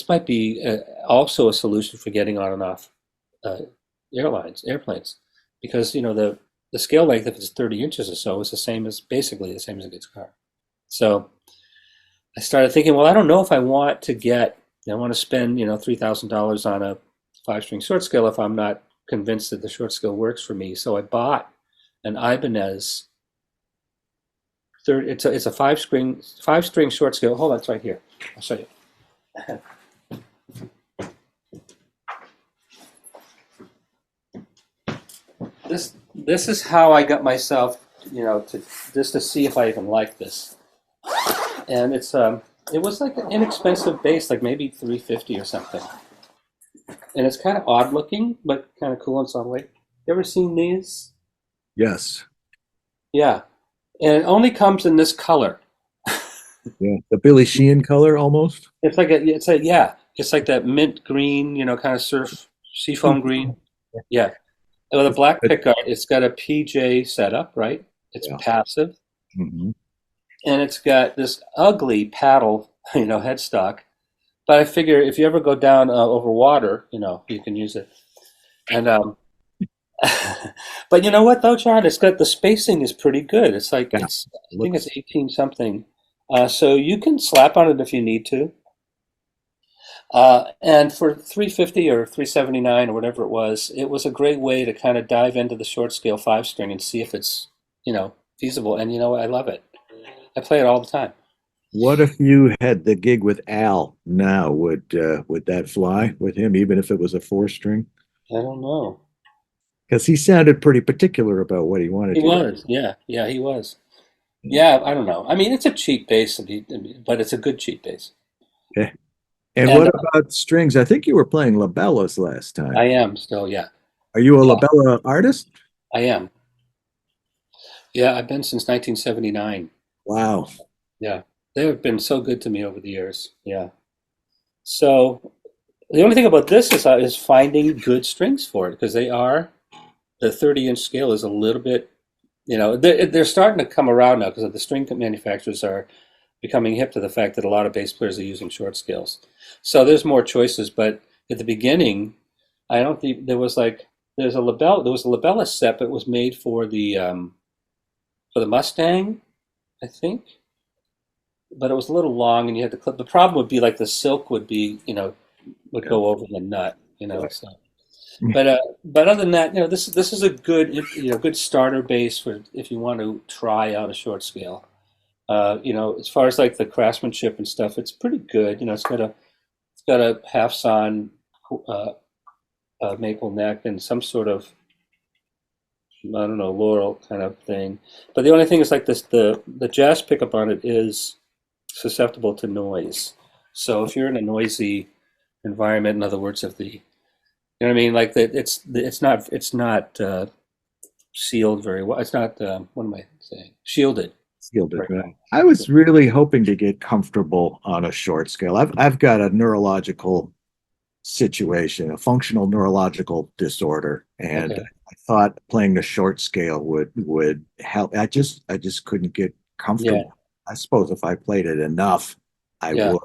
might be also a solution for getting on and off uh, airplanes. because the scale length, if it's 30 inches or so, is the same as basically the same as a guitar. So I started thinking, well, I don't know if I want to spend $3,000 on a five-string short scale if I'm not convinced that the short scale works for me. So I bought an Ibanez. It's a five string short scale. Hold on, it's right here. I'll show you. This is how I got myself, to just to see if I even like this. And it was like an inexpensive bass, like maybe 350 or something. And it's kind of odd looking, but kind of cool in some way. You ever seen these? Yes. Yeah. And it only comes in this color. Yeah. The Billy Sheehan color almost. It's like that mint green, kind of surf seafoam green. Yeah. With a black pickguard, it's got a PJ setup, right? It's Yeah. passive, Hmm. and it's got this ugly paddle, headstock. But I figure if you ever go down over water, you can use it. And but you know what though, John? It's got the spacing is pretty good. It's like Yeah. I think it's Looks 18 something. So you can slap on it if you need to. And for 350 or 379 or whatever it was a great way to kind of dive into the short scale five string and see if it's, feasible. And I love it. I play it all the time. What if you had the gig with Al now? Would that fly with him, even if it was a four string? I don't know. Because he sounded pretty particular about what he wanted He you to. was, yeah, he was. Yeah, I don't know. I mean, it's a cheap bass, but it's a good cheap bass. Okay. And And what about strings? I think you were playing labellas last I time. am still, yeah, Are you a yeah, labella artist? I am. Yeah, I've been since 1979. Wow. Yeah, they have been so good to me over the years. Yeah. So the only thing about this is finding good strings for it because the 30-inch scale is a little bit, they're starting to come around now because the string manufacturers are becoming hip to the fact that a lot of bass players are using short scales. So there's more choices, but at the beginning, I don't think there was a labella set that was made for the Mustang, I think, but it was a little long and you had to clip. The problem would be like the silk would Yeah. go over the nut, so. But other than that, this is a good good starter base for if you want to try out a short scale. As far as like the craftsmanship and stuff, it's pretty good. It's got a half sawn uh, maple neck and some sort of I don't know laurel kind of thing. But the only thing is like this the jazz pickup on it is susceptible to noise. So if you're in a noisy environment, in other words, if the you know what I mean, like that, it's not sealed very well. It's not what am I saying? Shielded Skilled it, very right? well. I was really hoping to get comfortable on a short scale. I've got a neurological situation, a functional neurological disorder, and Okay. I thought playing the short scale would help. I just couldn't get Yeah. comfortable. I suppose if I played it enough, I Yeah. would.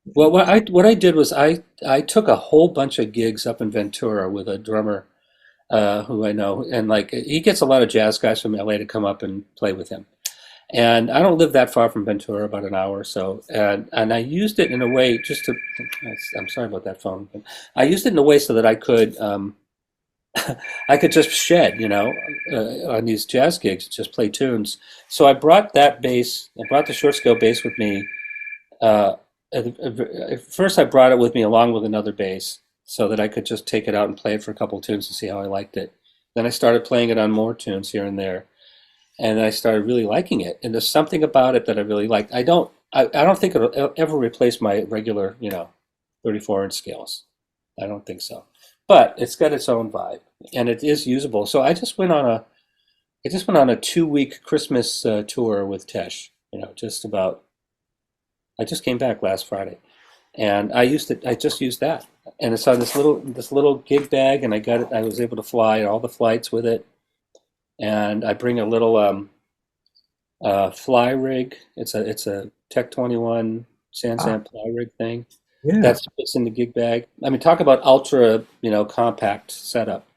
But, Well, what I did was I took a whole bunch of gigs up in Ventura with a drummer who I know, and like he gets a lot of jazz guys from LA to come up and play with him. And I don't live that far from Ventura, about an hour or so. And I used it in a way just to. I'm sorry about that phone. But I used it in a way so that I could just shed, on these jazz gigs, just play tunes. So I brought that bass. I brought the short scale bass with me. Uh, at first, I brought it with me along with another bass so that I could just take it out and play it for a couple of tunes and see how I liked it. Then I started playing it on more tunes here and there, and I started really liking it. And there's something about it that I really like. I don't think it'll ever replace my regular, 34-inch scales. I don't think so. But it's got its own vibe, and it is usable. So I just went on a 2-week Christmas tour with Tesh. Just about. I just came back last Friday, and I used it. I just used that, and it's on this little gig bag, and I got it. I was able to fly all the flights with it, and I bring a little fly rig. It's a Tech 21 ah, Sansan fly rig thing yeah. that fits in the gig bag. I mean, talk about ultra compact setup.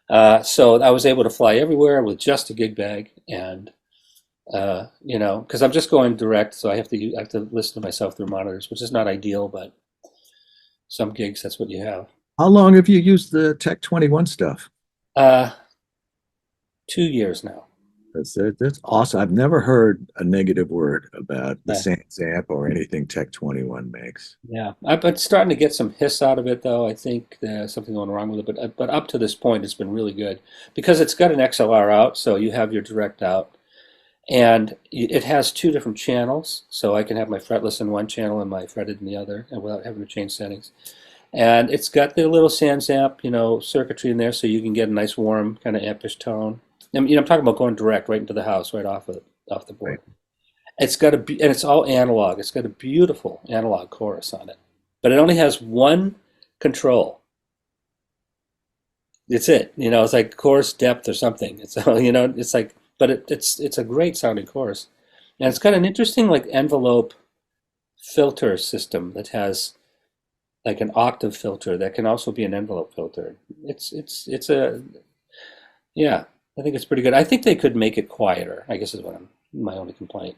So I was able to fly everywhere with just a gig bag, and because I'm just going direct, so I have to listen to myself through monitors, which is not ideal, but some gigs that's what you have. How long have you used the Tech 21 stuff? Uh, 2 years now. That's awesome. I've never heard a negative word about the Yeah, Sans amp or anything Tech 21 makes. yeah. I've been starting to get some hiss out of it, though. I think there's something going wrong with it, but up to this point, it's been really good because it's got an XLR out, so you have your direct out. And it has two different channels, so I can have my fretless in one channel and my fretted in the other, and without having to change settings. And it's got the little Sans amp, circuitry in there, so you can get a nice warm kind of ampish tone. And, I'm talking about going direct right into the house, right off the Right. board. And it's all analog. It's got a beautiful analog chorus on it, but it only has one control. It's it. It's like chorus depth or something. It's it's like, but it's a great sounding chorus, and it's got an interesting like envelope filter system that has like an octave filter that can also be an envelope filter. It's a yeah. I think it's pretty good. I think they could make it quieter. I guess is what I'm my only complaint.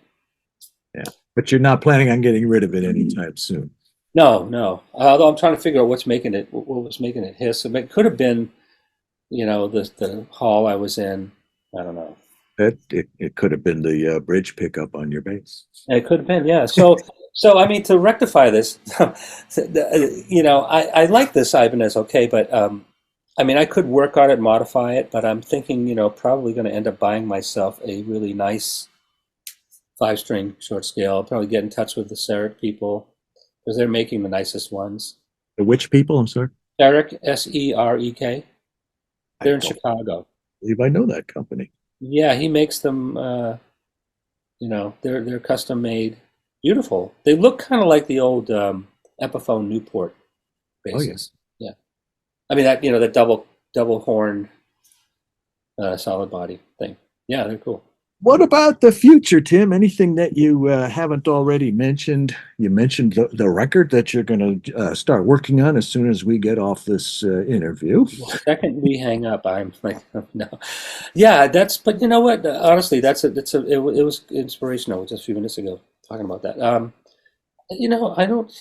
Yeah. But you're not planning on getting rid of it anytime soon. No, no. Although I'm trying to figure out what was making it hiss. It could have been, the hall I was in. I don't know. It could have been the bridge pickup on your bass. It could have been, yeah. So I mean, to rectify this, I like this Ibanez, okay, but I mean, I could work on it, modify it, but I'm thinking, probably going to end up buying myself a really nice five-string short scale. I'll probably get in touch with the Serek people because they're making the nicest ones. The which people? I'm sorry. Serek, Serek. I They're in don't Chicago. believe I know that company. Yeah, he makes them. They're custom made, beautiful. They look kind of like the old Epiphone Newport Oh yeah. basses. Yeah, I mean that that double horn solid body thing. Yeah, they're cool. What about the future, Tim? Anything that you haven't already mentioned? You mentioned the record that you're going to start working on as soon as we get off this interview. The second we hang up, I'm like, oh, no. Yeah, but you know what? Honestly, it was inspirational just a few minutes ago talking about that. I don't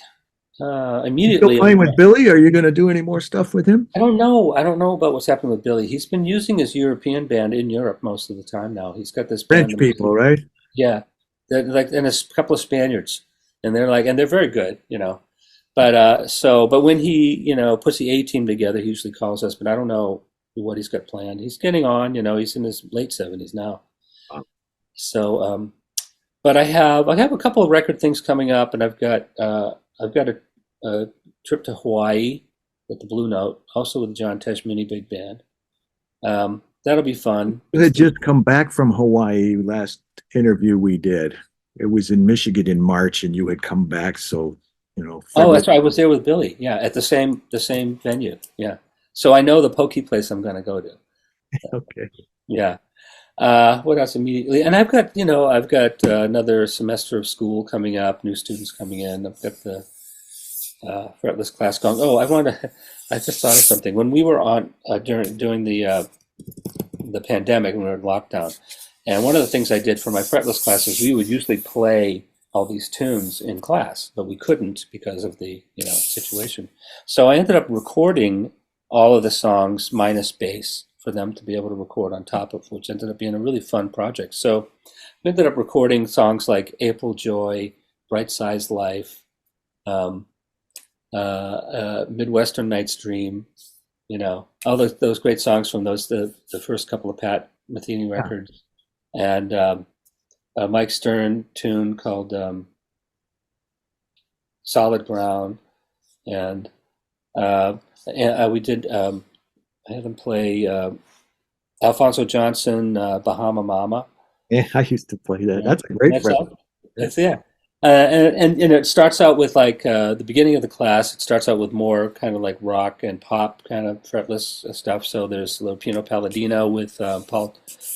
You still immediately. playing with Billy? Are you going to do any more stuff with him? I don't know. I don't know about what's happening with Billy. He's been using his European band in Europe most of the time now. He's got this band. French people, right? Yeah, they're like, and a couple of Spaniards, and they're very good, But but when he, puts the A team together, he usually calls us. But I don't know what he's got planned. He's getting on, he's in his late 70s now. So, but I have a couple of record things coming up, and I've got a trip to Hawaii with the Blue Note, also with the John Tesh Mini Big Band. That'll be fun. You had just come back from Hawaii last interview we did. It was in Michigan in March, and you had come back. So, Oh, February. that's right. I was there with Billy. Yeah, at the same venue. Yeah. So I know the pokey place I'm going to go to. Okay. Yeah. What else immediately? And I've got another semester of school coming up, new students coming in. I've got the fretless class going. Oh, I just thought of something. When we were on during the pandemic, when we were in lockdown, and one of the things I did for my fretless classes, we would usually play all these tunes in class, but we couldn't because of the situation. So I ended up recording all of the songs minus bass for them to be able to record on top of, which ended up being a really fun project. So we ended up recording songs like April Joy, Bright Size Life, um, Midwestern Night's Dream, all those great songs from the first couple of Pat Metheny Yeah. records, and a Mike Stern tune called Solid Ground, and we did. I had them play Alfonso Johnson, Bahama Mama. Yeah, I used to play that. Yeah, That's a great that's friend. all. That's yeah. And it starts out with like the beginning of the class. It starts out with more kind of like rock and pop kind of fretless stuff. So there's Lupino Palladino with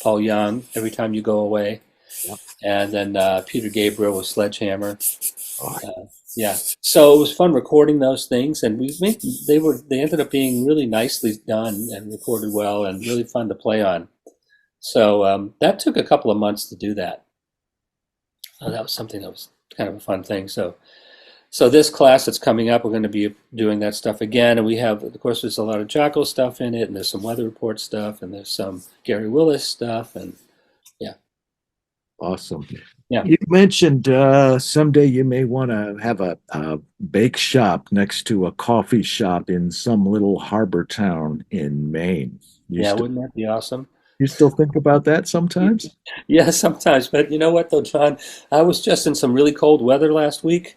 Paul Young, Every Time You Go Away, Yeah. and then Peter Gabriel with Sledgehammer, Oh, Yeah. So it was fun recording those things, and they ended up being really nicely done and recorded well, and really fun to play on. So that took a couple of months to do that. That was something that was kind of a fun thing. So this class that's coming up, we're going to be doing that stuff again, and we have, of course, there's a lot of Jocko stuff in it, and there's some weather report stuff, and there's some Gary Willis stuff, and yeah, awesome. yeah, You mentioned someday you may want to have a bake shop next to a coffee shop in some little harbor town in Maine. yeah. Wouldn't that be awesome? You still think about that sometimes? Yeah, sometimes. But you know what, though, John? I was just in some really cold weather last week,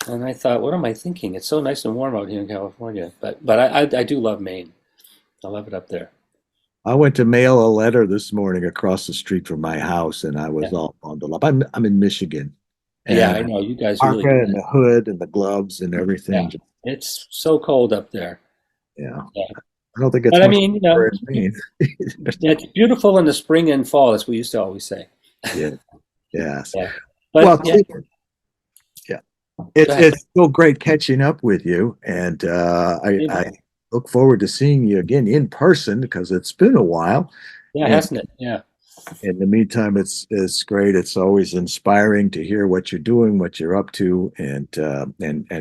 and I thought, what am I thinking? It's so nice and warm out here in California. But I do love Maine. I love it up there. I went to mail a letter this morning across the street from my house, and I was Yeah, all bundled up. I'm in Michigan, yeah. and I know you guys really. parka and the hood and the gloves and Yeah, everything. it's so cold up there. Yeah, Yeah, I don't think it's but I much mean, better in Maine. it's beautiful in the spring and fall, as we used to always say. Yeah, yes. Yeah, Well, but yeah, Cleveland, yeah, go ahead. it's so great catching up with you, and I look forward to seeing you again in person because it's been a while. Yeah, And hasn't it? Yeah. in the meantime, it's great. It's always inspiring to hear what you're doing, what you're up to, and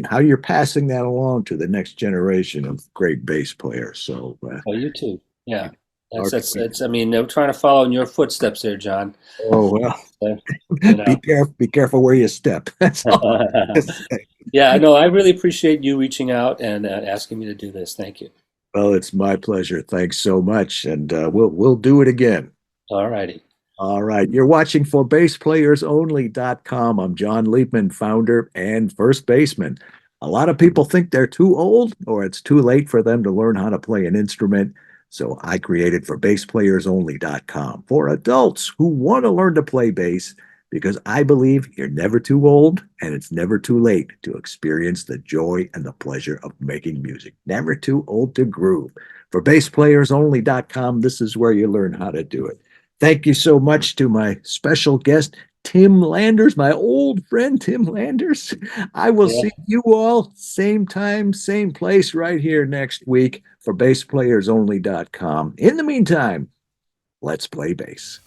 how you're passing that along to the next generation of great bass players. So, Well, you too. Yeah. our, That's. I mean, I'm trying to follow in your footsteps there, John. oh well, So, you know. be careful where you step. That's all. Yeah, no, I really appreciate you reaching out and asking me to do this. Thank you. Well, it's my pleasure. Thanks so much, and we'll do it again. All righty. All right. You're watching for BassPlayersOnly.com. I'm John Leapman, founder and first baseman. A lot of people think they're too old or it's too late for them to learn how to play an instrument. So I created for BassPlayersOnly.com for adults who want to learn to play bass because I believe you're never too old and it's never too late to experience the joy and the pleasure of making music. Never too old to groove. For BassPlayersOnly.com, this is where you learn how to do it. Thank you so much to my special guest, Tim Landers, my old friend, Tim Landers. I will Yeah. see you all same time, same place right here next week for BassPlayersOnly.com. In the meantime, let's play bass.